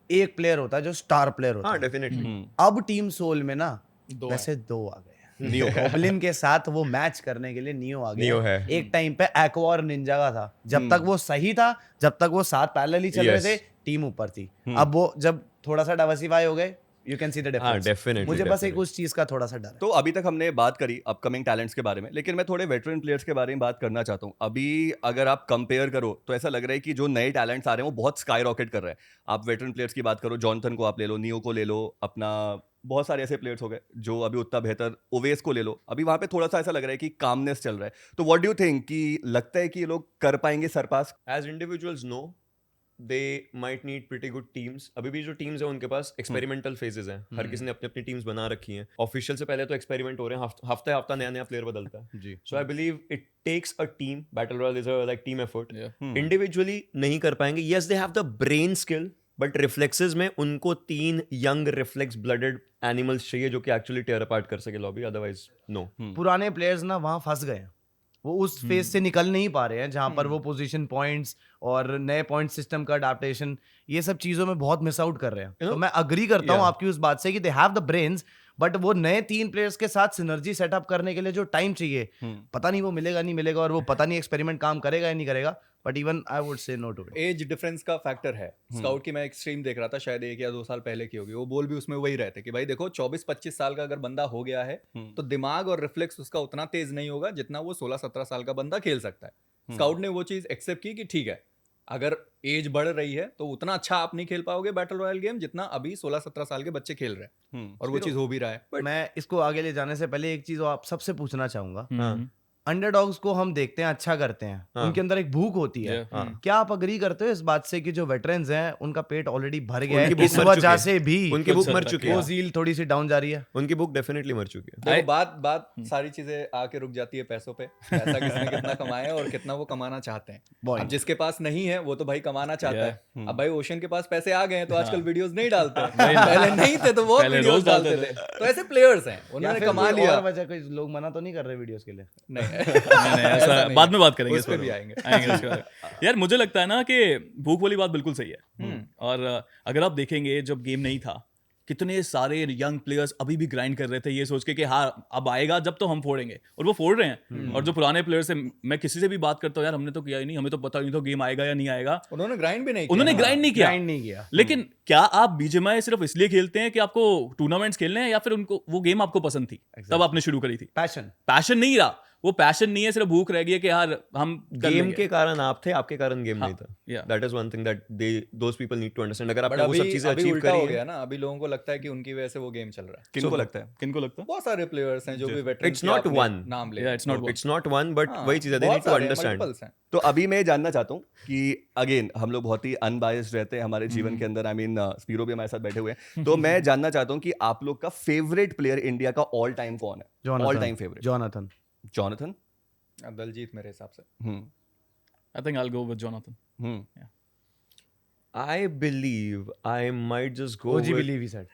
एक प्लेयर होता है जो स्टार प्लेयर होता हाँ है। डेफिनेटली। अब टीम सोल में ना वैसे दो आ गए। नियो गॉब्लिन के साथ वो मैच करने के लिए नियो आ गया। नियो है। एक टाइम पे एक्वा और निंजा का था, जब तक वो सही था, जब तक वो साथ पैरेलली चल रहे Yes. थे, टीम ऊपर थी। अब वो जब थोड़ा सा डाइवर्सिफाई हो गए, यू कैन सी द हाँ डिफरेंस। डेफिनेटली। मुझे बस एक उस चीज का थोड़ा सा डर है। तो अभी तक हमने बात करी अपकमिंग टैलेंट्स के बारे में, लेकिन मैं थोड़े वेटरन प्लेयर्स के बारे में बात करना चाहता हूँ। अभी अगर आप कंपेयर करो तो ऐसा लग रहा है कि जो नए टैलेंट्स आ रहे हैं वो बहुत स्काई रॉकेट कर रहे हैं। आप वेटरन प्लेयर्स की बात करो, जॉनथन को आप ले लो, नियो को ले लो, अपना बहुत सारे ऐसे प्लेयर्स हो गए जो अभी उतना बेहतर, ओवेस को ले लो, अभी वहां पे थोड़ा सा ऐसा लग रहा है कि कामनेस चल रहा है। तो व्हाट डू यू थिंक, कि लगता है कि ये लोग कर पाएंगे surpass? As individuals no, they might need pretty good teams. अभी भी जो टीम्स है उनके पास एक्सपेरिमेंटल फेजेस हैं, हर किसी ने अपनी अपनी टीम्स बना रखी हैं। ऑफिशियल से पहले तो एक्सपेरिमेंट हो रहे हैं, हफ्ते हफ्ता नया नया प्लेयर बदलता है जी। So I believe it takes a team, battle royale is a like team effort. Yeah. Individually नहीं कर पाएंगे। Yes, they have the brain skill, but reflexes में उनको 3 यंग रिफ्लेक्स ब्लडेड एनिमल्स चाहिए जो कि एक्चुअली टेयर अपार्ट कर सके लॉबी, अदरवाइज नो। पुराने प्लेयर्स ना वहां फंस गए हैं, वो उस फेज से निकल नहीं पा रहे हैं जहां पर वो पोजीशन पॉइंट्स और नए पॉइंट सिस्टम का अडेप्टेशन, ये सब चीजों में बहुत मिस आउट कर रहे हैं। तो मैं अग्री करता हूँ आपकी उस बात से कि दे हैव द ब्रेन्स, बट वो नए 3 प्लेयर्स के साथ सिनर्जी सेटअप करने के लिए जो टाइम चाहिए, पता नहीं वो मिलेगा नहीं मिलेगा, और वो पता नहीं एक्सपेरिमेंट काम करेगा या नहीं करेगा। But even I would say no to it. Age difference का फैक्टर है। स्काउट की मैं एक स्ट्रीम देख रहा था, शायद 1 या 2 साल पहले की होगी, वो बोल भी उसमें वही रहते कि भाई देखो 24-25 साल का अगर बंदा हो गया है तो दिमाग और रिफ्लेक्स उसका उतना तेज नहीं होगा जितना वो 16-17 साल का बंदा खेल सकता है। स्काउट ने वो चीज एक्सेप्ट की कि ठीक है, अगर एज बढ़ रही है तो उतना अच्छा आप नहीं खेल पाओगे बैटल रॉयल गेम जितना अभी 16-17 साल के बच्चे खेल रहे हैं, और वो चीज हो भी रहा है। मैं इसको आगे ले जाने से पहले एक चीज आप सबसे पूछना चाहूंगा। हाँ। अंडरडॉग्स को हम देखते हैं अच्छा करते हैं, हाँ। उनके अंदर एक भूख होती है। Yeah. हाँ। क्या आप अग्री करते हो इस बात से कि जो वेटरन्स हैं उनका पेट ऑलरेडी भर गया है, उनकी भूख इस मर वजह चुकी है। से भी उनकी भूख मर कुछ चुकी वो है, जील थोड़ी सी डाउन जा रही है? उनकी भूख डेफिनेटली मर चुकी है। देखो बात सारी चीजें आके रुक जाती है पैसों पे। पैसा किसने कितना कमाया है और कितना वो कमाना चाहते हैं। Point. अब जिसके पास नहीं है वो तो भाई कमाना चाहता है। अब भाई ओशन के पास पैसे आ गए हैं तो आजकल हाँ। वीडियोस नहीं डालते, पहले नहीं थे तो वो पहले वीडियोस रोज डालते डालते थे। तो ऐसे प्लेयर्स हैं, या उन्होंने फिर कमा कोई लिया। और वजह, कोई लोग मना तो नहीं कर रहे वीडियोस के लिए? नहीं नहीं, ऐसा नहीं बाद में है। बात करेंगे, उस पे इस भी पर आएंगे। उसके बाद। यार मुझे लगता है ना कि भूख वाली बात बिल्कुल सही है। और अगर आप देखेंगे जब गेम नहीं था कितने सारे यंग प्लेयर्स अभी भी ग्राइंड कर रहे थे ये सोच के कि हाँ अब आएगा जब तो हम फोड़ेंगे, और वो फोड़ रहे हैं। और जो पुराने प्लेयर्स हैं, मैं किसी से भी बात करता हूँ, यार हमने तो किया ही नहीं, हमें तो पता नहीं था गेम आएगा या नहीं आएगा। उन्होंने ग्राइंड भी नहीं किया। उन्होंने ग्राइंड नहीं किया। लेकिन क्या आप BGMI सिर्फ इसलिए खेलते हैं कि आपको टूर्नामेंट्स खेलने हैं, या फिर उनको वो गेम आपको पसंद थी तब आपने शुरू करी थी? पैशन नहीं रहा, वो पैशन नहीं है, सिर्फ भूख रह गई है कि यार हम गेम के कारण आप थे, आपके कारण गेम नहीं था। That is one thing that those people need to understand. अगर आपने वो सब चीजें अचीव करी हो गया ना, अभी लोगों को लगता है कि उनकी वजह से वो गेम चल रहा है। किनको लगता है? बहुत सारे प्लेयर्स हैं जो भी वेटरन, इट्स नॉट वन नाम ले, इट्स नॉट वन, बट वही चीज है, दे नीड टू अंडरस्टैंड। तो अभी मैं जानना चाहता हूँ कि अगेन हम लोग बहुत ही अनबायस्ड रहते हैं हमारे जीवन के अंदर। आई मीन स्पीरो भी हमारे साथ बैठे हुए हैं, तो मैं जानना चाहता हूँ कि आप लोग का फेवरेट प्लेयर इंडिया का ऑल टाइम कौन है? All time favourite? Jonathan. Daljeet मेरे हिसाब से। I think I'll go with Jonathan. I believe I might just go OG with... believe he said.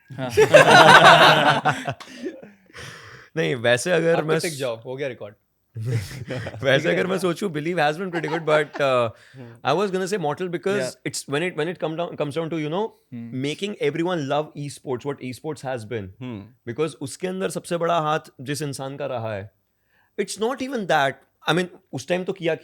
नहीं, वैसे अगर मैं टिक जाओ, हो गया रिकॉर्ड। वैसे अगर मैं सोचूं, Believe has been pretty good, but I was gonna say Mortal because it's when it comes down to making everyone love esports, what esports has been, because उसके अंदर सबसे बड़ा हाथ जिस इंसान का रहा है, it's not even that. I mean उस टाइम तो किया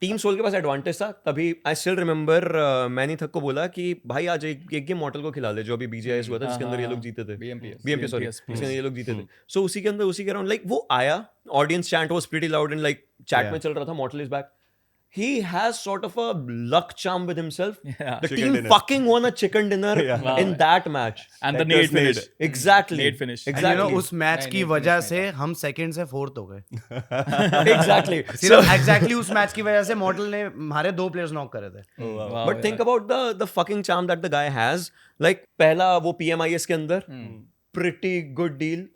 टीम सोल के पास एडवांटेज था तभी। आई स्टिल रिमेंबर मैंने थक को बोला कि भाई आज एक गेम मॉर्टल को खिला दे, जो अभी BGIS हुआ था जिसके अंदर ये लोग जीते थे, BMPS सॉरी, जिसके अंदर ये लोग जीते थे। सो उसी के अराउंड लाइक वो आया, audience chant was pretty loud and like chat में चल रहा था मॉर्टल is back. He has sort of a luck charm with himself. The team fucking won a chicken dinner in that match. And the Nate finish. Exactly. Nate finish. Exactly. उस मैच की वजह से हम सेकंड से फोर्थ हो गए। Exactly. सिर्फ एग्जैक्टली उस मैच की वजह से मॉडल ने हमारे 2 प्लेयर्स नॉक करे थे। But think about the fucking charm that the guy has. Like पहला वो PMIS के अंदर pretty good deal.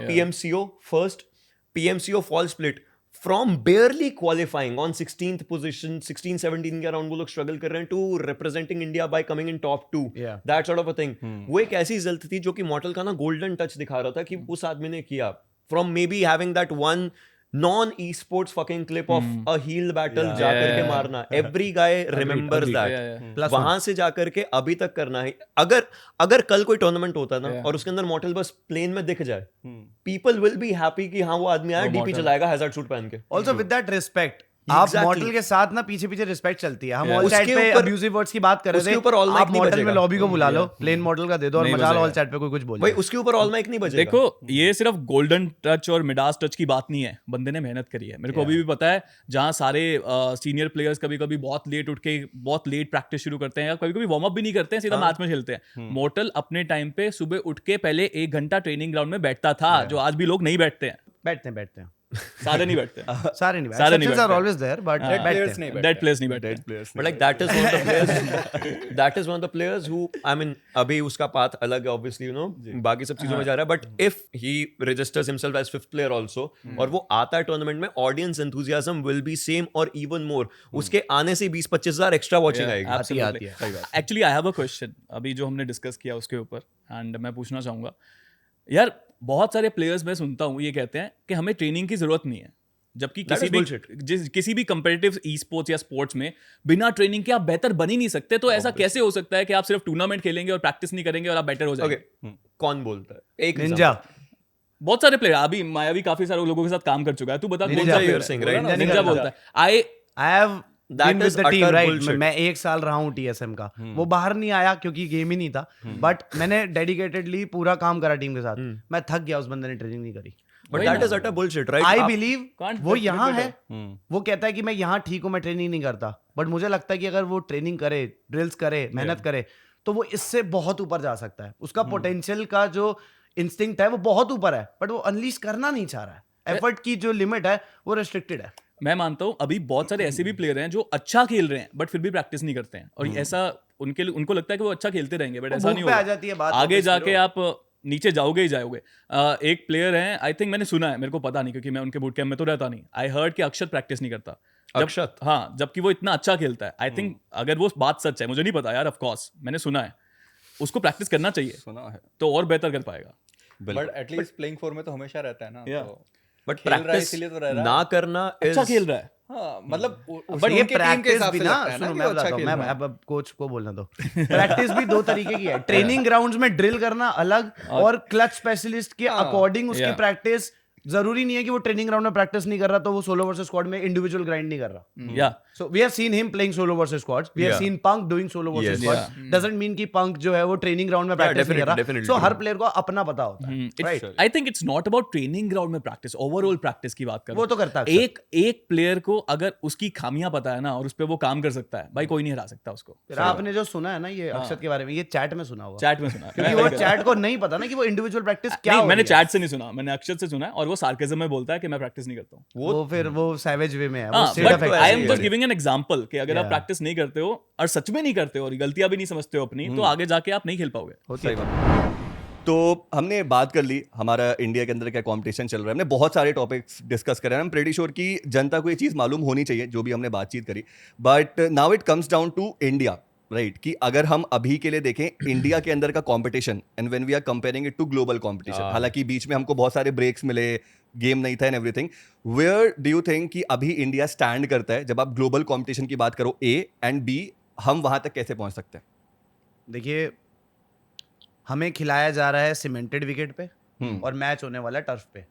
PMCO first. PMCO fall split. From barely qualifying on 16th position, 16-17 के अराउंड वो लोग स्ट्रगल कर रहे हैं to representing India by coming in top 2. That sort of a thing. वो एक ऐसी रिजल्ट थी जो कि मॉर्टल का ना गोल्डन टच दिखा रहा था कि उस आदमी ने किया। From maybe having that one non-esports fucking clip of a healed battle जाकर के मारना, every guy remembers that. वहां से जाकर के अभी तक करना है। अगर कल कोई टूर्नामेंट होता ना और उसके अंदर मॉर्टल बस प्लेन में दिख जाए, people will be happy कि हाँ वो आदमी आया, डीपी चलाएगा हैजर्ड सूट पहन के। Also with that respect, आप मॉडल के साथ ना पीछे रिस्पेक्ट चलती है। हम ऑल चैट पे अब्यूजिव वर्ड्स की बात कर रहे थे, आप मॉडल में लॉबी को बुला लो, प्लेन मॉडल का दे दो और मजाल ऑल चैट पे कोई कुछ बोले। भाई उसके ऊपर ऑल माइक नहीं बजेगा। देखो ये सिर्फ गोल्डन टच और मिडास टच की बात नहीं है, बंदे ने मेहनत करी है। मेरे को अभी भी पता है जहाँ सारे सीनियर प्लेयर्स कभी बहुत लेट उठ के बहुत लेट प्रैक्टिस शुरू करते हैं, या कभी वार्म अप भी नहीं करते हैं, सीधा मैच में खेलते हैं। मॉर्टल अपने टाइम पे सुबह उठ के पहले 1 घंटा ट्रेनिंग ग्राउंड में बैठता था, जो आज भी लोग नहीं बैठते हैं। बैठते हैं सारे नहीं बैठते, सारे नहीं बैठते, are always there, but dead players नहीं बैठते। But like that is one of the players, that is one of the players who, I mean, अभी उसका पाथ अलग है obviously, बाकी सब चीजों में जा रहा है, but if he registers himself as 5th player also, और वो आता है टूर्नामेंट में, audience enthusiasm will be same or even more. उसके आने से 20-25 हजार एक्स्ट्रा वॉचिंग आएगी। Actually I have a question, अभी जो हमने डिस्कस किया उसके ऊपर, एंड मैं पूछना चाहूंगा यार, बहुत सारे प्लेयर्स मैं सुनता हूँ ये कहते हैं कि हमें ट्रेनिंग की जरूरत नहीं है, जबकि किसी भी कंपेटिटिव ई स्पोर्ट्स या स्पोर्ट्स में बिना ट्रेनिंग के आप बेहतर बन ही नहीं सकते। तो ऐसा कैसे हो सकता है कि आप सिर्फ टूर्नामेंट खेलेंगे और प्रैक्टिस नहीं करेंगे और आप बेटर हो जाएंगे? कौन बोलता है? एक निंजा। बहुत सारे प्लेयर, अभी माया भी काफी सारे लोगों के साथ काम कर चुका है, तू बता। निंजा बोलता है I have That is the team, right? मैं 1 साल रहा हूँ TSM का, वो बाहर नहीं आया क्योंकि गेम ही नहीं था, बट मैंने डेडिकेटेडली पूरा काम करा टीम के साथ। मैं थक गया, उस बंदे ने ट्रेनिंग नहीं करी। But that is utter bullshit, right? I believe वो यहाँ है, वो कहता है कि मैं यहाँ ठीक हूँ, मैं ट्रेनिंग नहीं करता, बट मुझे लगता है कि अगर वो ट्रेनिंग करे, ड्रिल्स करे, मेहनत करे, तो वो इससे बहुत ऊपर जा सकता है। उसका पोटेंशियल का जो इंस्टिंक्ट है वो बहुत ऊपर है, बट वो अनलीश करना नहीं चाह रहा है। एफर्ट की जो लिमिट है वो रेस्ट्रिक्टेड है। मैं मानता हूँ अभी बहुत सारे ऐसे भी प्लेयर हैं जो अच्छा खेल रहे हैं बट फिर भी प्रैक्टिस नहीं करते हैं, और ऐसा उनको लगता है कि वो अच्छा खेलते रहेंगे, बट ऐसा नहीं होगा। आगे जाके आप नीचे जाओगे ही जाओगे। एक प्लेयर है, आई थिंक मैंने सुना है, मेरे को पता नहीं क्योंकि मैं उनके बूट कैंप में तो रहता नहीं, आई हर्ड कि अक्षत प्रैक्टिस नहीं करता। अक्षत? हाँ, जबकि वो इतना अच्छा खेलता है। आई थिंक अगर वो बात सच है, मुझे नहीं पता यार, ऑफ कोर्स मैंने सुना है, उसको प्रैक्टिस करना चाहिए, सुना है तो और बेहतर कर पाएगा। बट एटलीस्ट प्लेइंग फॉर्म में तो हमेशा रहता है ना। बट खेल रहा है प्रैक्टिस इसीलिए तो रह रहा है। ना करना अच्छा is खेल रहा है। हाँ मतलब बट ये उनके टीम के प्रैक्टिस हिसाब भी से ना, लगता है सुनो कि मैं वो अच्छा बताता हूँ, खेल मैं रहा है। अब कोच को बोलना दो। प्रैक्टिस भी दो तरीके की है, ट्रेनिंग ग्राउंड्स में ड्रिल करना अलग और क्लच स्पेशलिस्ट के अकॉर्डिंग उसकी Yeah. प्रैक्टिस। जरूरी नहीं है कि वो ट्रेनिंग ग्राउंड में प्रैक्टिस नहीं कर रहा तो वो सोलो वर्सेस स्क्वाड में इंडिविजुअल ग्राइंड नहीं कर रहा। या So we have seen him playing solo versus squads. We have Yeah. seen Punk doing solo versus Yes. squads. Doesn't mean कि Punk जो है वो ट्रेनिंग ग्राउंड में प्रैक्टिस नहीं कर रहा। definitely So true. हर प्लेयर को अपना पता होता है, right? I think it's not about training ground में प्रैक्टिस, ओवरऑल प्रैक्टिस की बात कर वो तो करता है अक्सर। एक प्लेयर को अगर उसकी खामियां पता है ना और उस पर वो काम कर सकता है, भाई कोई नहीं हरा सकता उसको। फिर आपने जो सुना है ना ये अक्षत के बारे में, ये चैट में सुना हुआ, चैट में सुना क्योंकि वो चैट को नहीं पता ना कि वो इंडिविजुअल प्रैक्टिस क्या नहीं, हो मैंने रही है। चैट से नहीं सुना, मैंने अक्षत से सुना है और वो सार्केज्म में बोलता है कि मैं प्रैक्टिस नहीं करता हूँ। वो फिर वो सैवेज वे में है, वो हाँ, straight but up I am है। जस्ट गिविंग एन एग्जांपल कि अगर आप Yeah. प्रैक्टिस नहीं करते हो और सच में नहीं करते हो और गलतियां भी नहीं समझते हो अपनी, तो आगे जाके आप नहीं खेल पाओगे। होती है। तो हमने बात कर ली हमारा इंडिया के अंदर क्या कंपटीशन चल रहा है, हमने बहुत सारे टॉपिक्स डिस्कस करे हैं। हम प्रेटी श्योर कि जनता को ये चीज़ मालूम होनी चाहिए जो भी हमने बातचीत करी, but now it comes down to India, right? कि अगर हम अभी के लिए देखें इंडिया के अंदर का competition and when we are comparing it to global competition, हालांकि बीच में हमको बहुत सारे ब्रेक्स मिले, गेम नहीं था and everything, where do you think कि अभी इंडिया स्टैंड करता है जब आप ग्लोबल कंपटीशन की बात करो, ए एंड बी, हम वहां तक कैसे पहुंच सकते हैं? देखिए, हमें खिलाया जा रहा है सीमेंटेड विकेट पे और मैच होने वाला है टर्फ पे।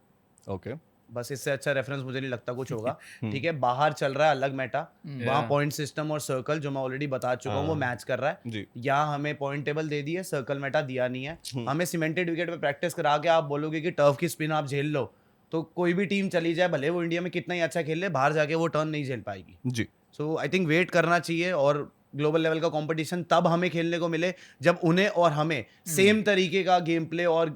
ओके, बस इससे अच्छा रेफरेंस मुझे नहीं लगता कुछ होगा। ठीक है, बाहर चल रहा है अलग मेटा, वहाँ पॉइंट सिस्टम और सर्कल जो मैं ऑलरेडी बता चुका हूँ वो मैच कर रहा है। जी। यहाँ हमें पॉइंट टेबल दे दी है, सर्कल मेटा दिया नहीं है। हमें सीमेंटेड विकेट पे प्रैक्टिस करा के आप बोलोगे कि टर्फ की स्पिन आप झेल लो, तो कोई भी टीम चली जाए, भले वो इंडिया में कितना ही अच्छा खेल ले, बाहर जाके वो टर्न नहीं झेल पाएगी। जी, सो आई थिंक वेट करना चाहिए और ग्लोबल लेवल का कंपटीशन तब हमें खेलने को मिले जब उन्हें और हमें सेम तरीके का गेम प्ले और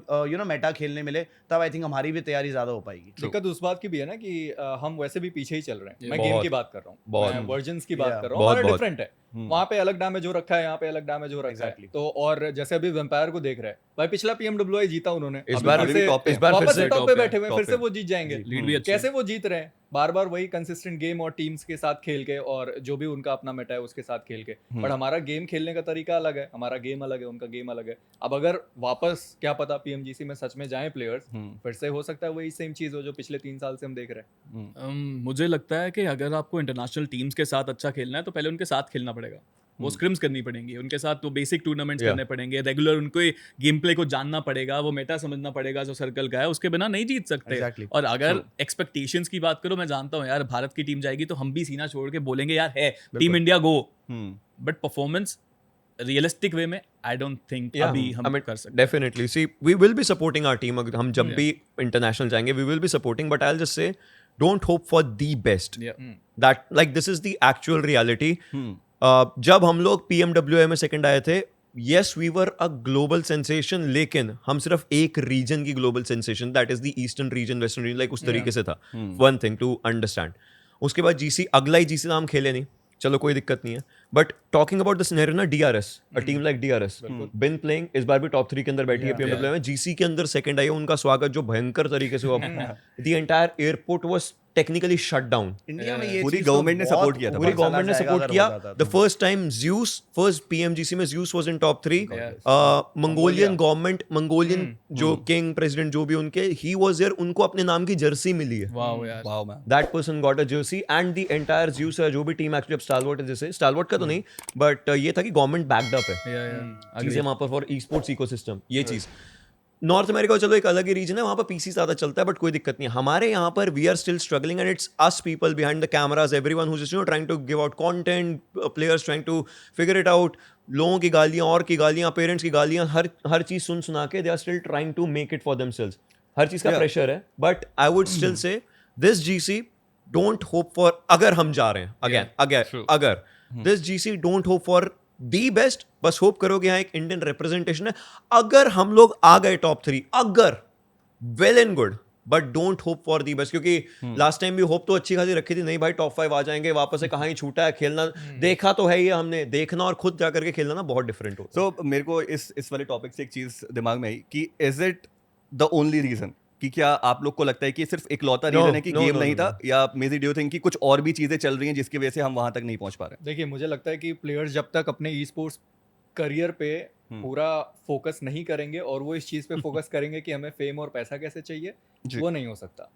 मेटा खेलने मिले, तब आई थिंक हमारी भी तैयारी ज्यादा हो पाएगी। दिक्कत उस बात की भी है ना कि हम वैसे भी पीछे ही चल रहे हैं। मैं बहुत, गेम की बात कर रहा हूँ, बहुत। मैं वर्जन्स की बात Yeah. कर रहा हूँ, बहुत, और बहुत। डिफरेंट है। वहाँ पे अलग डैमेज हो रखा है, यहाँ पे अलग डैमेज हो रखा है। तो और जैसे अभी वेम्पायर को देख रहे हैं, भाई पिछला PMWI जीता उन्होंने, इस अभी बार फिर भी से top पे, इस बार फिर वापस से टॉप top पे पे, बैठे हुए हैं, top फिर से पे। वो जीत जाएंगे। लीड भी अच्छी कैसे वो जीत रहे हैं? बार बार वही कंसिस्टेंट गेम और टीम्स के साथ खेल के, और जो भी उनका अपना मेटा है उसके साथ खेल के। बट हमारा गेम खेलने का तरीका अलग है, हमारा गेम अलग है, उनका गेम अलग है। अब अगर वापस क्या पता PMGC में सच में जाएं प्लेयर्स, फिर से हो सकता है वही सेम चीज हो जो पिछले 3 साल से हम देख रहे हैं। मुझे लगता है कि अगर आपको इंटरनेशनल टीम्स के साथ अच्छा खेलना है तो पहले उनके साथ खेलना पड़ेगा, वो स्क्रिम्स करनी पड़ेंगी उनके साथ, तो बेसिक टूर्नामेंट्स करने पड़ेंगे, रेगुलर उनको गेम प्ले को जानना पड़ेगा, वो मेटा समझना पड़ेगा जो सर्कल का है, उसके बिना नहीं जीत सकते। Exactly. और अगर एक्सपेक्टेशंस की बात करो, मैं जानता हूँ यार भारत की टीम जाएगी तो हम भी सीना छोड़ के बोलेंगे यार है team India go, but performance realistic way में आई डोंट थिंक अभी हम कर सकते। Definitely see we will be supporting our team. अगर हम जब भी इंटरनेशनल जाएंगे we will be supporting, but I will just say don't hope for the best, that like this is the actual reality. जब हम लोग PMWA में सेकंड आए थे, yes we were a global sensation, लेकिन हम सिर्फ एक रीजन की global sensation, that is the eastern region, western region, like उस तरीके से था। One thing to understand. उसके बाद GC, अगला ही GC हम खेले नहीं, चलो कोई दिक्कत नहीं है, but talking about the scenario ना, DRS, a team like DRS been playing, इस बार भी टॉप 3 के अंदर बैठी है PMWA में, GC के अंदर सेकंड आई है, उनका स्वागत जो भयंकर तरीके से हुआ, the entire airport was technically shut down. India में ये पूरी चीज़ तो government ने बहुत support किया था, पूरी ऊपर चला गवर्नमेंट ने जाएगा सपोर्ट अगर किया। हो जाता द तो। First time Zeus, first PMGC में Zeus was in top 3। Mongolian government, Mongolian जो किंग प्रेसिडेंट जो भी उनके, ही वाज देयर, उनको अपने नाम की जर्सी मिली है। वाओ यार, wow man, That person got a jersey and the entire Zeus जो भी टीम एक्चुअली अब स्टालवर्ट है, जैसे स्टालवर्ट का तो नहीं, बट ये था कि गवर्नमेंट बैक्ड अप है चीजें वहां पर फॉर ई स्पोर्ट्स इकोसिस्टम। ये चीज नॉर्थ अमेरिका चलो एक अलग ही रीजन है, वहां पर PC ज्यादा चलता है, बट कोई दिक्कत नहीं है। हमारे यहाँ पर we are still struggling and it's us people behind the cameras, everyone who is trying to give out content, players trying to figure it out, लोगों की गालियां और की गालियां, पेरेंट्स की गालियां, हर चीज सुन सुना के they are still trying to make it for themselves. हर चीज का प्रेशर है, but I would still say this GC don't hope for, अगर हम जा रहे हैं अगर this GC don't hope for the best, बस होप करो कि यहाँ एक इंडियन रिप्रेजेंटेशन है। अगर हम लोग आ गए टॉप 3, अगर well and good, but don't hope for the best, क्योंकि लास्ट टाइम भी होप तो अच्छी खासी रखी थी, नहीं भाई टॉप 5 आ जाएंगे, वापस से कहाँ ही छूटा है खेलना। देखा तो है ही हमने, देखना और खुद जा करके खेलना ना बहुत डिफरेंट होता है। सो मेरे को इस वाले टॉपिक से एक चीज दिमाग में आई कि is it the only region, कि क्या आप लोग को लगता है कि सिर्फ इकलौता रीजन है कि गेम नहीं था, या मेरी डू थिंक कि कुछ और भी चीजें चल रही हैं जिसकी वजह से हम वहां तक नहीं पहुंच पा रहे? देखिए मुझे लगता है कि प्लेयर्स जब तक अपने ई स्पोर्ट्स करियर पे पूरा फोकस नहीं करेंगे और वो इस चीज पे फोकस करेंगे कि हमें फेम और पैसा कैसे चाहिए, वो नहीं हो सकता।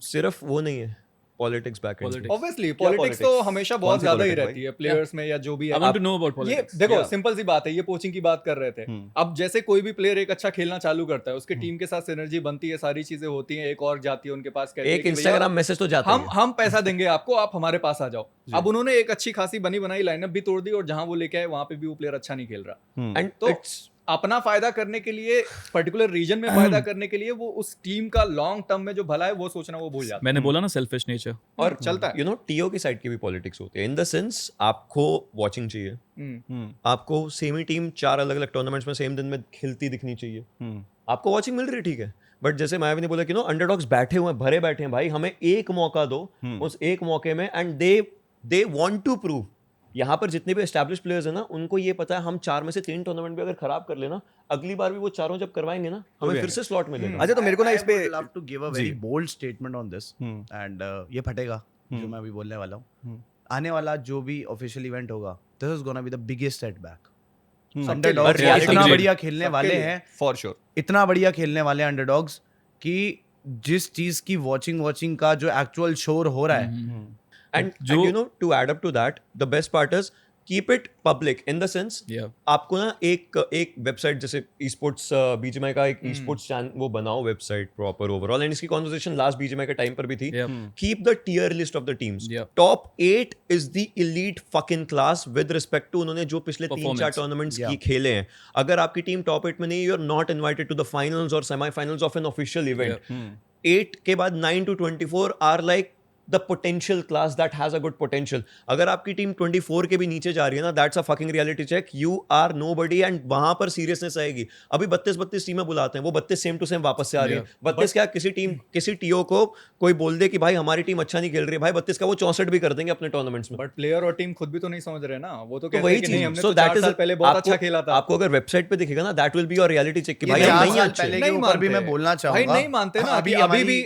सिर्फ वो नहीं है, politics back and. Obviously politics तो हमेशा बहुत ज्यादा ही रहती है प्लेयर्स में या जो भी I है। want to know about ये politics. देखो Yeah. सिंपल सी बात है, ये कोचिंग की बात कर रहे थे। अब जैसे कोई भी प्लेयर एक अच्छा खेलना चालू करता है, उसके टीम के साथ सिनर्जी बनती है, सारी चीजें होती हैं, एक और जाती है उनके पास, कहती है एक कि भैया, इंस्टाग्राम मैसेज तो जाता है। हम पैसा देंगे आपको, आप हमारे पास आ जाओ। अब उन्होंने एक अच्छी खासी बनी बनाई लाइनअप भी तोड़ दी और जहां वो लेके आए वहां पे भी वो प्लेयर अच्छा नहीं खेल रहा। एंड तो अपना फायदा करने के लिए, पर्टिकुलर रीजन में फायदा करने के लिए, वो उस टीम का लॉन्ग टर्म में जो भला है वो सोचना वो भूल जाता मैंने बोला ना सेल्फिश नेचर। है और चलता है। यू नो टीओ की साइड की भी पॉलिटिक्स होती है, इन द सेंस आपको वॉचिंग चाहिए, आपको सेम ही टीम 4 अलग अलग टूर्नामेंट्स में सेम दिन में खेलती दिखनी चाहिए, आपको वॉचिंग मिल रही है, ठीक है, बट जैसे मायावी ने बोला कि नो अंडरडॉग्स बैठे हुए हैं, भरे बैठे हैं भाई, हमें एक मौका दो, उस एक मौके में, and they want to prove. यहाँ पर जितने भी एस्टैब्लिश प्लेयर्स हैं ना, उनको ये पता है हम 4 में से 3 टूर्नामेंट भी अगर खराब कर लेना, अगली बार भी वो चारों जब करवाएंगे ना, हमें फिर से स्लॉट मिलेगा। अच्छा, तो मेरे को ना इस पे I would love to give a very bold statement on this and ये फटेगा जो मैं अभी बोलने वाला हूँ। आने वाला जो भी ऑफिशियल इवेंट होगा, this is gonna be the biggest setback. Underdogs reality इतना check. बढ़िया खेलने वाले हैं, फॉर श्योर इतना बढ़िया खेलने वाले अंडरडॉग्स कि जिस चीज की वॉचिंग का जो एक्चुअल शोर हो रहा है, And you know, to add up to that, the best part is keep it public in the sense, Yeah. आपको ना एक वेबसाइट जैसे esports BGMI का एक esports चैनल वो बनाओ वेबसाइट प्रॉपर ओवरऑल, एंड इसकी कॉन्वर्सेशन लास्ट BGMI के टाइम पर भी थी। Yeah. Keep the tier list of the teams. Yeah. Top 8 is the elite fucking class with respect to उन्होंने जो पिछले 3-4 Performance. Tournaments Yeah. की खेले हैं। अगर आपकी टीम टॉप 8 में नहीं है, you are not invited to the finals or semi-finals of an official event. 8 के बाद 9 to 24 are like the potential class that has a good potential. अगर आपकी टीम 24 के भी नीचे जा रही है ना, that's a fucking reality check. You are nobody, and वहां पर सीरियसनेस आएगी। अभी 32 टीमें बुलाते हैं, वो 32 सेम टू सेम वापस से आ रही है। 32 क्या, किसी टीओ को कोई बोल दे कि भाई हमारी टीम अच्छा नहीं खेल रही है, भाई 32 का वो 64 भी कर देंगे अपने टूर्नामेंट्स में। बट प्लेयर और टीम खुद भी तो नहीं समझ रहे ना, वो तो तो कहते वही हैं कि नहीं, चीज, हमने so तो that 4 is साल पहले बहुत अच्छा खेला था। आपको अगर वेबसाइट पे दिखेगा ना, that will be your reality check कि भाई ये हम 4 नहीं साल अच्छे। पहले के नहीं ऊपर भी मानते। मैं बोलना भाई चाहूंगा, नहीं मानते ना, अभी हमारी भी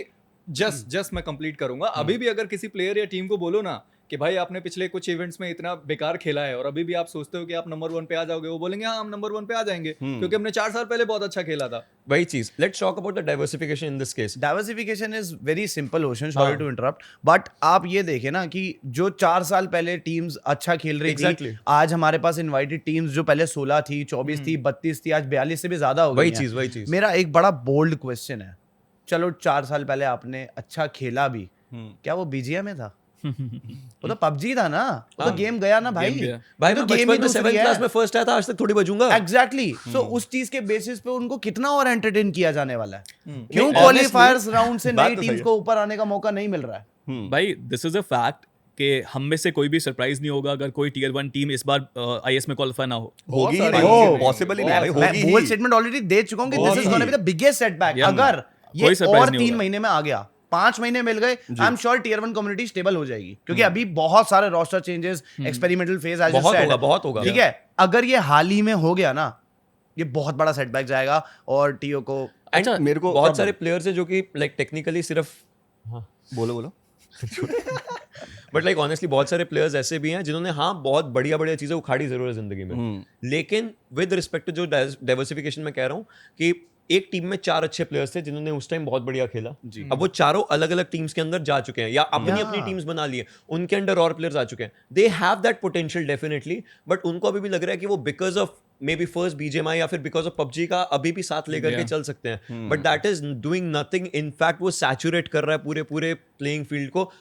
जस्ट मैं कंप्लीट करूंगा। अभी भी अगर किसी प्लेयर या टीम को बोलो ना कि भाई आपने पिछले कुछ इवेंट्स में इतना बेकार खेला है और अभी भी आप सोचते हो कि आप नंबर 1 पे आ जाओगे, वो बोलेंगे हाँ हम नंबर 1 पे आ जाएंगे क्योंकि हमने 4 साल पहले बहुत अच्छा खेला था। वही चीज, let's talk about the diversification in this case. Diversification is very simple Ocean, sorry to interrupt, but आप ये देखें ना कि जो 4 साल पहले टीम्स अच्छा खेल रही Exactly. थी, आज हमारे पास इनवाइटेड टीम्स जो पहले 16 थी, 24 थी, 32 थी, आज 42 से भी ज्यादा हो गई हैं। वही चीज। मेरा एक बड़ा बोल्ड क्वेश्चन है, चलो 4 साल पहले आपने अच्छा खेला भी, क्या वो बीजीएम में था? वो तो पबजी था ना, वो तो गेम गया ना भाई। गया। भाई तो मैं गेम बचपन ही में दूसरी 7th है। क्लास में फर्स्ट आया था, आज तक थोड़ी बजूंगा। एग्जैक्टली, सो उस चीज के बेसिस पे उनको कितना और एंटरटेन किया जाने वाला है? क्यों नहीं, क्वालिफायर्स राउंड से बात नई तो टीम्स सही को ऊपर आने का मौका नहीं मिल रहा है? भाई दिस इज अ फैक्ट कि हम में से कोई भी सरप्राइज नहीं होगा अगर कोई टियर 1 टीम इस बार आईएस में क्वालिफाई ना हो। होगी ही सारी नहीं, चीजें पॉसिबल ही नहीं भाई, मैं होगी बोल्ड ही। स्टेटमेंट ऑलरेडी दे चुका हूं कि बहुत this is he. Gonna be the biggest setback. Yeah, अगर कोई ये surprise और नहीं 3 होगा। महीने में आ गया, 5 महीने मिल गए, I am sure tier 1 community stable हो जाएगी, क्योंकि अभी बहुत सारे रोस्टर चेंजेस, एक्सपेरिमेंटल फेज आज बहुत होगा। ठीक है, अगर ये हाल ही में हो गया ना, ये बहुत बड़ा सेटबैक जाएगा और टीओ को अच्छा, मेरे को बहुत सारे प्लेयर्स हैं जो कि लाइक टेक्निकली सिर्फ बोलो बट लाइक ऑनेस्टली बहुत सारे प्लेयर्स ऐसे भी हैं जिन्होंने हाँ बहुत बढ़िया बढ़िया चीजें उखाड़ी जरूर है जिंदगी में, लेकिन विद रिस्पेक्ट टू जो डाइवर्सिफिकेशन में कह रहा हूँ कि एक टीम में 4 अच्छे प्लेयर्स थे जिन्होंने उस टाइम बहुत बढ़िया खेला। अब वो चारों अलग अलग टीम्स के अंदर जा चुके हैं या अपनी अपनी टीम्स बना लिए, उनके अंडर और प्लेयर्स आ चुके हैं। They have that potential definitely, but उनको अभी भी लग रहा है कि वो because of may be first BGMI या फिर बिकॉज ऑफ पबजी का अभी भी साथ लेकर के चल सकते हैं, but that is doing nothing. In fact वो सैचुरेट कर रहा है पूरे प्लेइंग फील्ड को।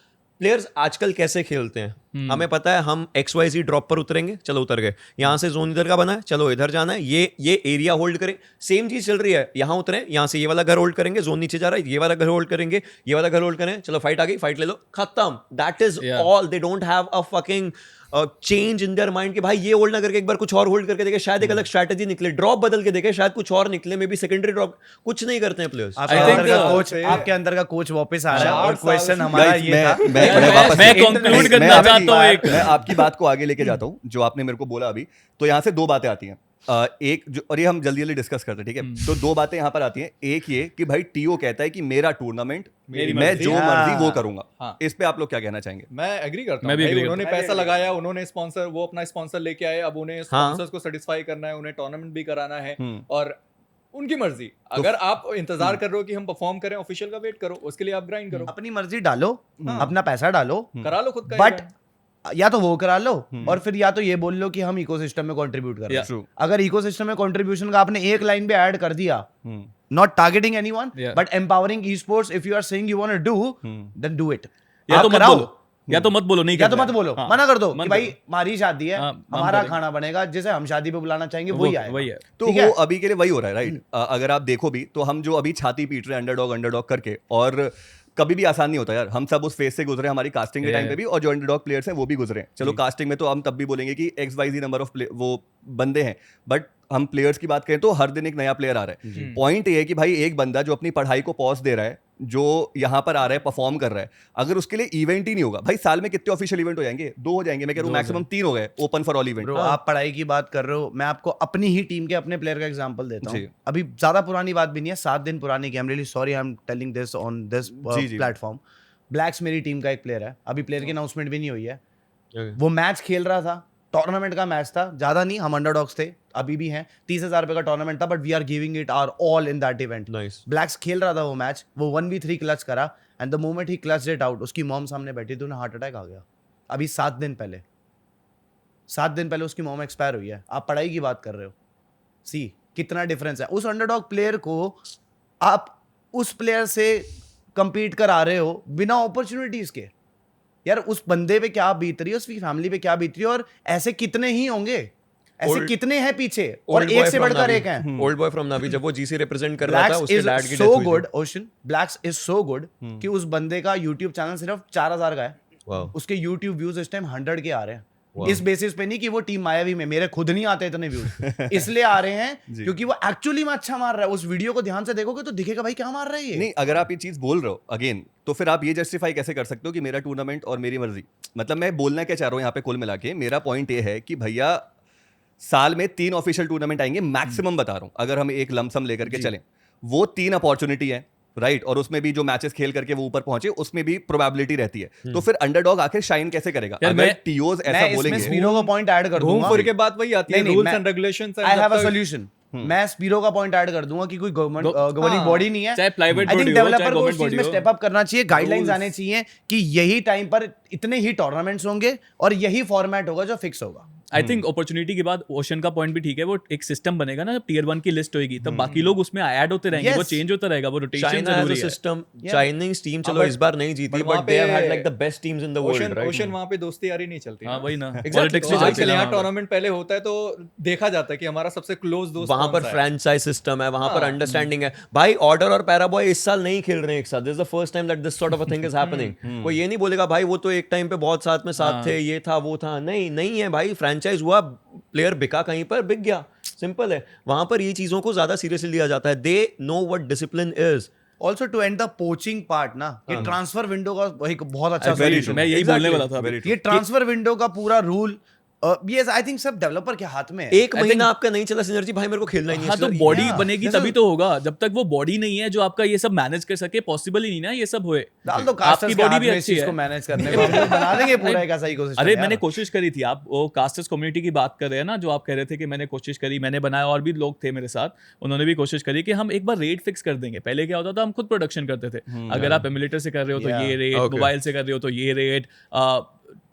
प्लेयर्स आजकल कैसे खेलते हैं हमें पता है, हम XYZ ड्रॉप पर उतरेंगे, चलो उतर गए, यहाँ से जोन इधर का बना है, चलो इधर जाना है, ये एरिया होल्ड करें, सेम चीज चल रही है, यहाँ उतरे, यहाँ से ये वाला घर होल्ड करेंगे, जोन नीचे जा रहा है, ये वाला घर होल्ड करेंगे, ये वाला घर होल्ड करें, चलो फाइट आ गई, फाइट ले लो, खत्म। That is all. They don't have a fucking change in their mind कि भाई ये होल्ड ना करके एक बार कुछ और होल्ड करके देखे, शायद एक अलग स्ट्रैटेजी निकले, ड्रॉप बदल के देखे, शायद कुछ और निकले, मे बी सेकेंडरी ड्रॉप। कुछ नहीं करते हैं प्लेयर्स। आपके अंदर का कोच वापस आ रहा है और क्वेश्चन हमारा Guys, ये था, मैं conclude करना चाहता हूँ मैं आपकी बात को आगे लेके जाता हूँ जो आपने मेरे को बोला अभी। तो यहाँ से 2 बातें आती हैं। एक जो, और ये हम जल्दी डिस्कस करते हैं, ठीक है? तो 2 बातें यहाँ पर आती हैं। एक ये कि भाई टीओ कहता है कि मेरा टूर्नामेंट मैं जो मर्जी वो करूंगा। हाँ। इस पे आप लोग क्या कहना चाहेंगे? मैं एग्री करता मैं हूँ भी भाई, agree उन्होंने करता पैसा लगाया, उन्होंने स्पॉन्सर, वो अपना स्पॉन्सर लेके आए, अब उन्हें स्पॉन्सर्स को सेटिस्फाई करना है, उन्हें टूर्नामेंट भी कराना है। और उनकी मर्जी। अगर आप इंतजार कर रहे हो कि हम परफॉर्म करें, ऑफिशियल का वेट करो, उसके लिए आप ग्राइंड करो, अपनी मर्जी डालो, अपना पैसा डालो, करा लो खुद का बट event। या तो वो करा लो और फिर या तो ये बोल लो कि हम इकोसिस्टम में कंट्रीब्यूट कर रहे हैं। अगर इकोसिस्टम में कंट्रीब्यूशन का आपने एक लाइन पे ऐड कर दिया, not targeting anyone but empowering esports, if you are saying you want to do then do it. या तो मत बोलो, या तो मत बोलो, नहीं या तो करना मत है। बोलो, हाँ, मना कर दो मत कि भाई करो। हमारी शादी है, हाँ, हम हमारा करेंगे। खाना बनेगा, जिसे हम शादी पे बुलाना चाहेंगे वही आएगा। वही है। तो ठीक वो है? अभी के लिए वही हो रहा है, राइट? अगर आप देखो भी तो हम जो अभी छाती पीट रहे हैं अंडरडॉग अंडरडॉग करके, और कभी भी आसान नहीं होता यार। हम सब उस फेज से गुजरे, हमारी कास्टिंग के टाइम पे भी, और जो अंडरडॉग प्लेयर्स हैं वो भी गुजरे हैं। चलो कास्टिंग में तो हम तब भी बोलेंगे कि XYZ नंबर ऑफ वो बंदे हैं, बट हम प्लेयर्स की बात करें तो हर दिन एक नया प्लेयर आ रहा है। पॉइंट ये है कि भाई एक बंदा जो अपनी पढ़ाई को पॉज दे रहा है, जो यहाँ पर आ रहा है, परफॉर्म कर रहा है, अगर उसके लिए इवेंट ही नहीं होगा, भाई साल में कितने ऑफिशियल इवेंट हो जाएंगे? 2 हो जाएंगे, मैं कह रहा हूँ मैक्सिमम 3 हो गए open for all event. Bro आप पढ़ाई की बात कर रहे हो, मैं आपको अपनी ही टीम के अपने प्लेयर का एग्जांपल देता हूँ। जी। अभी ज्यादा पुरानी बात भी नहीं है, 7 दिन पुरानी game. Really sorry I am telling this on this जी। प्लेटफॉर्म। ब्लैक्स मेरी टीम का एक प्लेयर है, अभी प्लेयर की अनाउंसमेंट भी नहीं हुई है। Okay. वो मैच खेल रहा था, टूर्नामेंट का मैच था, ज्यादा नहीं, हम अंडरडॉग्स थे, अभी भी हैं। 30,000 रुपए का टूर्नामेंट था, but we are giving it our all in that event. Nice. Blacks खेल रहा था वो मैच, वो 1v3 क्लच करा, and the moment he clutch it out, उसकी मॉम सामने बैठी थी, उन्हें हार्ट अटैक आ गया। अभी 7 दिन पहले उसकी मॉम एक्सपायर हुई है। आप पढ़ाई की बात कर रहे हो, सी कितना डिफरेंस है। उस अंडरडॉग प्लेयर को आप उस प्लेयर से कंपीट करा रहे हो बिना अपॉर्चुनिटीज के। यार उस बंदे पे क्या बीत रही है, उसकी फैमिली पे क्या बीत रही है, और ऐसे कितने ही होंगे, ऐसे कितने हैं पीछे, और एक से बढ़कर एक हैं। ओल्ड बॉय फ्रॉम नावी जब वो जीसी रिप्रेजेंट कर रहा था, ब्लैक्स उसके इज डैड की सो डेथ हुई good, ocean blacks is so good कि उस बंदे का YouTube चैनल सिर्फ 4,000 का है। Wow. उसके YouTube व्यूज इस टाइम 100 के आ रहे हैं। इस बेसिस पे नहीं कि वो टीम मायावी में, मेरे खुद नहीं आते इतने व्यूज, इसलिए आ रहे हैं क्योंकि वो एक्चुअली में अच्छा मार रहा है। उस वीडियो को ध्यान से देखोगे तो दिखेगा भाई क्या मार रहा है ये। नहीं, अगर आप ये चीज बोल रहे हो अगेन, तो फिर आप ये जस्टिफाई कैसे कर सकते हो कि मेरा टूर्नामेंट और मेरी मर्जी? मतलब मैं बोलना क्या चाह रहा हूँ यहाँ पे कुल मिला के, मेरा पॉइंट ये है कि भैया साल में 3 ऑफिशियल टूर्नामेंट आएंगे मैक्सिमम, बता रहा हूँ, अगर हम एक लमसम लेकर के चलें, वो 3 अपॉर्चुनिटी है, राइट? और उसमें भी जो मैचेस खेल करके वो ऊपर पहुंचे, उसमें भी प्रोबेबिलिटी रहती है। तो फिर अंडरडॉग आखिर शाइन कैसे करेगा? यार अगर मैं- टीओज ऐसा मैं इसमें बोलेंगे, स्पीरो का पॉइंट ऐड कर घूम दूंगा। फिर के बात वही आती है, नहीं, रूल्स मैं- and regulations. I have a solution. मैं स्पीरो का पॉइंट ऐड कर दूंगा कि कोई गवर्निंग बॉडी नहीं है, चाहे private आई थिंक body हो, डेवलपर चाहे को उस government चीज body में हो। स्टेप अप करना चाहिए, गाइडलाइंस आने चाहिए कि यही टाइम पर इतने ही टूर्नामेंट्स होंगे और यही फॉर्मेट होगा जो फिक्स होगा। आई थिंक अपॉर्चुनिटी के बाद ओशन का पॉइंट भी ठीक है, वो एक सिस्टम बनेगा ना, जब टीयर 1 की लिस्ट होएगी तब बाकी लोग उसमें ऐड होते रहेंगे, वो Yes. चेंज होता रहेगा, वो रोटेशन चाइना हैज जरूरी अ है। सिस्टम। Yeah. चाइनीज टीम चलो but- इस बार नहीं जीती, but वहाँ बट दे हैव पे had like the best teams in the world, right? Ocean वहाँ पे दोस्ती यारी नहीं चलती। हाँ वही ना, Exactly. पॉलिटिक्स तो भी चलती आजकल है यहाँ वहाँ पे। टूर्नामेंट पहले होता है तो देखा जाता है कि हमारा सबसे क्लोज दोस्त वहां कौन पर सा है। फ्रेंचाइज सिस्टम है, वहां पर अंडरस्टैंडिंग है। भाई ऑर्डर और पैराबॉय इस साल नहीं खेल रहे हैं एक साथ। This is the first time that this sort of a thing is happening. कोई ये नहीं बोलेगा भाई वो तो एक टाइम पे बहुत साथ में साथ थे, ये था वो था। नहीं है भाई, फ्रेंचाइज हुआ, प्लेयर बिका कहीं पर, बिक गया, सिंपल है। वहां पर ये चीजों को ज्यादा सीरियसली लिया जाता है। They know what discipline is. Also to and the poaching part ना, ये ट्रांसफर विंडो का एक बहुत अच्छा Very solution true. मैं है। यही बोलने वाला था। Very true. ये ट्रांसफर विंडो का पूरा रूल ये आई थिंक सब डेवलपर के हाथ में है। एक महीना आपका नहीं चला सिनर्जी, भाई मेरे को खेलना ही नहीं हाँ है। तो बॉडी Yeah. बनेगी जैसे- तभी तो होगा, जब तक वो बॉडी नहीं है जो आपका ये सब मैनेज कर सके, पॉसिबल ही नहीं ना ये सब होए। डाल दो आपकी कास्टर्स के बॉडी हाथ भी में इस अच्छी चीज है। को मैनेज करने को, हम लोग बना देंगे पूरा एक ऐसा इकोसिस्टम। अरे मैंने कोशिश करी थी, आप वो कास्टर्स कम्युनिटी की बात कर रहे हैं ना, जो आप कह रहे थे कि मैंने कोशिश करी, मैंने बनाया, और भी लोग थे मेरे साथ, उन्होंने भी कोशिश करी कि हम एक बार रेट फिक्स कर देंगे। पहले क्या होता था, हम खुद प्रोडक्शन करते थे, अगर आप एमुलेटर से कर रहे हो तो ये रेट, Okay. मोबाइल से कर रहे हो तो ये रेट,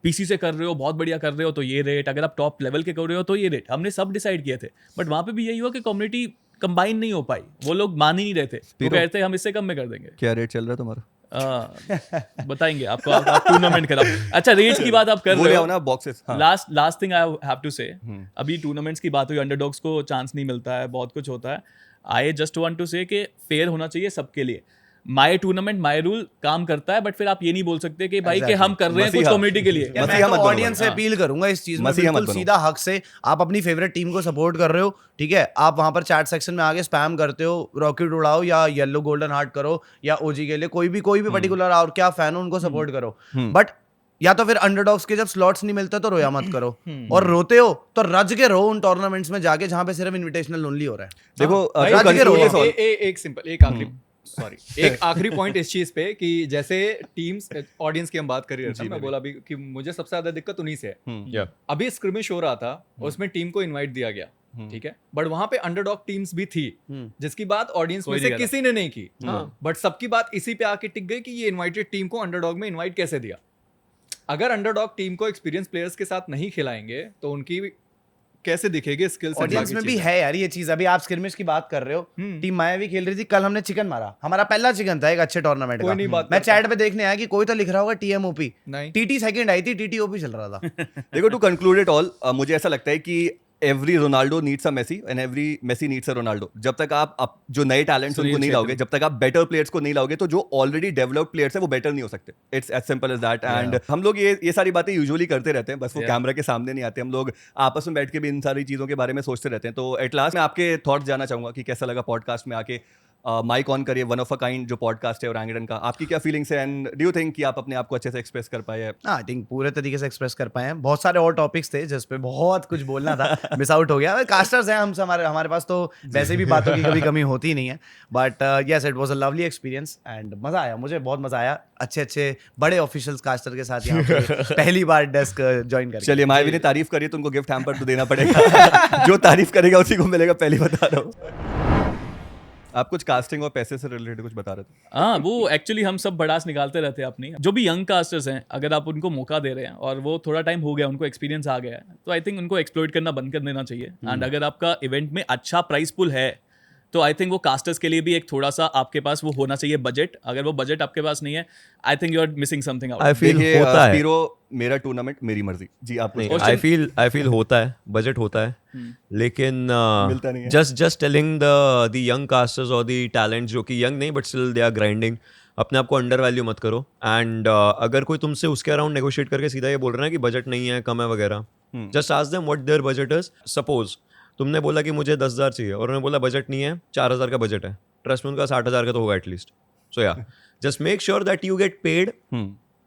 पीसी से कर रहे हो बहुत बढ़िया कर रहे हो तो ये रेट, अगर आप टॉप लेवल के कर रहे हो तो ये रेट, हमने सब डिसाइड किए थे। बट वहां पे भी यही हुआ कि कम्युनिटी कंबाइन नहीं हो पाई, वो लोग मान ही नहीं रहे थे, वो कह रहे थे हम इससे कम में कर देंगे। क्या रेट चल रहा है तुम्हारा? बताएंगे आपको, आप टूर्नामेंट कराओ। अच्छा रेट्स की बात आप कर वो रहे ले हो आओ ना बॉक्सेस। हाँ। Last thing I have to say, अभी टूर्नामेंट्स की बात हुई, अंडरडॉग्स को चांस नहीं मिलता है, बहुत कुछ होता है। आई जस्ट वांट टू से कि फेयर होना चाहिए सबके लिए। माय टूर्नामेंट माय रूल काम करता है, बट फिर आप ये नहीं बोल सकते कि भाई कि हम कर रहे हैं कुछ मसीहा। कम्युनिटी के लिए। यार, मसीहा मैं मत तो बनो ऑडियंस से भाई। अपील करूंगा इस चीज में, मसीहा मत बिल्कुल बनो। सीधा हक से। आप अपनी फेवरेट टीम को सपोर्ट कर रहे हो, ठीक है, आप वहां पर चैट सेक्शन में आगे स्पैम करते हो, रॉकेट उड़ाओ या येलो गोल्डन हार्ट करो या ओजी के लिए कोई भी पर्टिकुलर और क्या फैन हो उनको सपोर्ट करो। बट या तो फिर अंडरडॉग्स के जब स्लॉट्स नहीं मिलते तो रोया मत करो, और रोते हो तो रज के रो उन टूर्नामेंट्स में जाके जहां पे सिर्फ इनविटेशनल ओनली हो रहा है। देखो भाई, to राज्य के conclude रोल- this all- एक सिंपल एक आखिरी एक आखिरी पॉइंट इस चीज पे कि जैसे टीम्स ऑडियंस की हम बात कर रहे थे, मैं बोला भी कि मुझे सबसे ज्यादा दिक्कत उन्हीं से है। Yeah. अभी स्क्रिमिश हो रहा था, उसमें टीम को इनवाइट दिया गया, ठीक है, बट वहां पे अंडरडॉग टीम्स भी थी जिसकी बात ऑडियंस में से नहीं किसी ने नहीं की, बट सबकी बात इसी पे आके टिक गई कि ये इनवाइटेड टीम को अंडरडॉग में इनवाइट कैसे दिया। अगर अंडरडॉग टीम को एक्सपीरियंस प्लेयर्स के साथ नहीं खिलाएंगे तो उनकी कैसे दिखेगी स्किल्स। ऑडियंस में भी है यार ये चीज। अभी आप स्क्रिमिश की बात कर रहे हो, टीम मायावी खेल रही थी, कल हमने चिकन मारा, हमारा पहला चिकन था एक अच्छे टूर्नामेंट कोई नहीं का। बात मैं करता। चैट पे देखने आया कि कोई तो लिख रहा होगा टीएमओपी, नहीं। टीटी सेकंड आई थी, टीटीओपी चल रहा था। देखो, टू कंक्लूड इट ऑल, मुझे ऐसा लगता है कि every Ronaldo needs a Messi and every Messi needs a Ronaldo. जब तक आप जो नए टैलेंट्स उनको नहीं लाओगे, जब तक आप बेटर प्लेयर्स को नहीं लाओगे, तो जो ऑलरेडी डेवलप्ड प्लेयर्स है वो बेटर नहीं हो सकते। It's as simple as that. And हम लोग ये सारी बातें यूजुअली करते रहते हैं, बस वो कैमरा के सामने नहीं आते। हम लोग आपस में बैठ के भी इन सारी चीज़ों के बारे में सोचते रहते हैं। तो एट लास्ट मैं आपके थॉट्स जानना चाहूंगा कि कैसा लगा पॉडकास्ट में आके। माइक ऑन करिए, वन ऑफ अ काइंड जो पॉडकास्ट है ओरंगुटन का, आपकी क्या फीलिंग्स है एंड डू यू थिंक कि आप अपने आप को अच्छे से एक्सप्रेस कर पाए? आई थिंक पूरे तरीके से एक्सप्रेस कर पाए हैं। बहुत सारे और टॉपिक्स थे जिस पे बहुत कुछ बोलना था, मिस आउट हो गया। कास्टर्स हैं हम, हमारे पास तो वैसे भी बातों की कभी कमी होती नहीं है। But yes, it was a lovely experience and मजा आया, मुझे बहुत मजा आया अच्छे बड़े ऑफिशियल्स कास्टर के साथ यहाँ पे पहली बार डेस्क ज्वाइन करके। चलिए, मायावी ने तारीफ करी तो उनको गिफ्ट हैम्पर तो देना पड़ेगा। जो तारीफ करेगा उसी को मिलेगा, पहले बता रहा हूँ। आप कुछ कास्टिंग और पैसे से रिलेटेड कुछ बता रहे थे। हाँ, वो एक्चुअली हम सब बड़ास निकालते रहते हैं अपनी। जो भी यंग कास्टर्स हैं, अगर आप उनको मौका दे रहे हैं और वो थोड़ा टाइम हो गया, उनको एक्सपीरियंस आ गया है, तो आई थिंक उनको एक्सप्लॉइट करना बंद कर देना चाहिए। एंड अगर आपका इवेंट में अच्छा प्राइस पुल है तो आई थिंक वो कास्टर्स के लिए भी एक थोड़ा सा आपके पास वो होना चाहिए बजट। अगर वो बजट आपके पास नहीं है, I think you are missing something out. I feel होता है स्पीरो, मेरा टूर्नामेंट मेरी मर्जी। जी, आप नहीं, आई फील होता है, बजट होता है, लेकिन मिलता नहीं है। Just telling the young casters और द टैलेंट जो कि यंग नहीं but still they are grinding, अपने आप को अंडर वैल्यू मत करो। एंड अगर कोई तुमसे उसके अराउंड नेगोशिएट करके सीधा ये बोल रहा है कि बजट नहीं है, कम है वगैरह, just ask them what their budget is. Suppose तुमने बोला कि मुझे 10,000 चाहिए और उन्होंने बोला बजट नहीं है, 4,000 का बजट है, ट्रस्ट में उनका 60,000 का तो होगा at least. So yeah just make sure that you get paid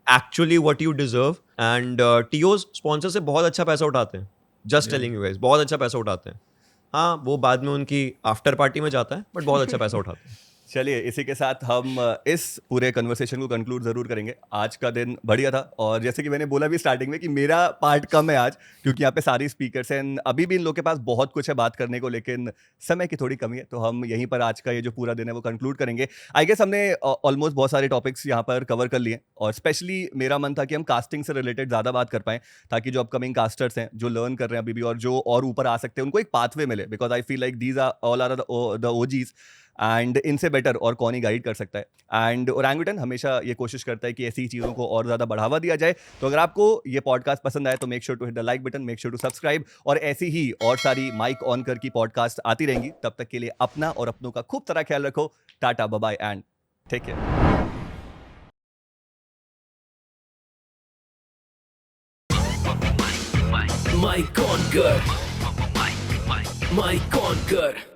actually what you deserve. And TOs sponsor से बहुत अच्छा पैसा उठाते हैं, जस्ट टेलिंग यू गाइस, बहुत अच्छा पैसा उठाते हैं। हाँ, वो बाद में उनकी आफ्टर पार्टी में जाता है, बट बहुत अच्छा पैसा उठाते हैं। चलिए, इसी के साथ हम इस पूरे कन्वर्सेशन को कंक्लूड जरूर करेंगे। आज का दिन बढ़िया था और जैसे कि मैंने बोला भी स्टार्टिंग में कि मेरा पार्ट कम है आज, क्योंकि यहाँ पे सारी स्पीकर्स हैं। अभी भी इन लोगों के पास बहुत कुछ है बात करने को, लेकिन समय की थोड़ी कमी है, तो हम यहीं पर आज का ये जो पूरा दिन है वो कंक्लूड करेंगे। आई गेस हमने ऑलमोस्ट बहुत सारे टॉपिक्स यहाँ पर कवर कर लिए और स्पेशली मेरा मन था कि हम कास्टिंग से रिलेटेड ज़्यादा बात कर पाएँ, ताकि जो अपकमिंग कास्टर्स हैं, जो लर्न कर रहे हैं अभी भी और जो और ऊपर आ सकते हैं, उनको एक पाथवे मिले। Because I feel like these are all are the OGs and इनसे बेटर और कौन ही गाइड कर सकता है। एंड ओरंगुटन हमेशा ये कोशिश करता है कि ऐसी चीज़ों को और ज़्यादा बढ़ावा दिया जाए। तो अगर आपको ये पॉडकास्ट पसंद आए तो make sure to hit the like button, make sure to subscribe, और ऐसी ही और सारी माइक ऑन कर की पॉडकास्ट आती रहेंगी। तब तक के लिए अपना और अपनों का खूब सारा ख्याल रखो। Tata, bye bye and take care. Mike Conquer. Mike Conquer.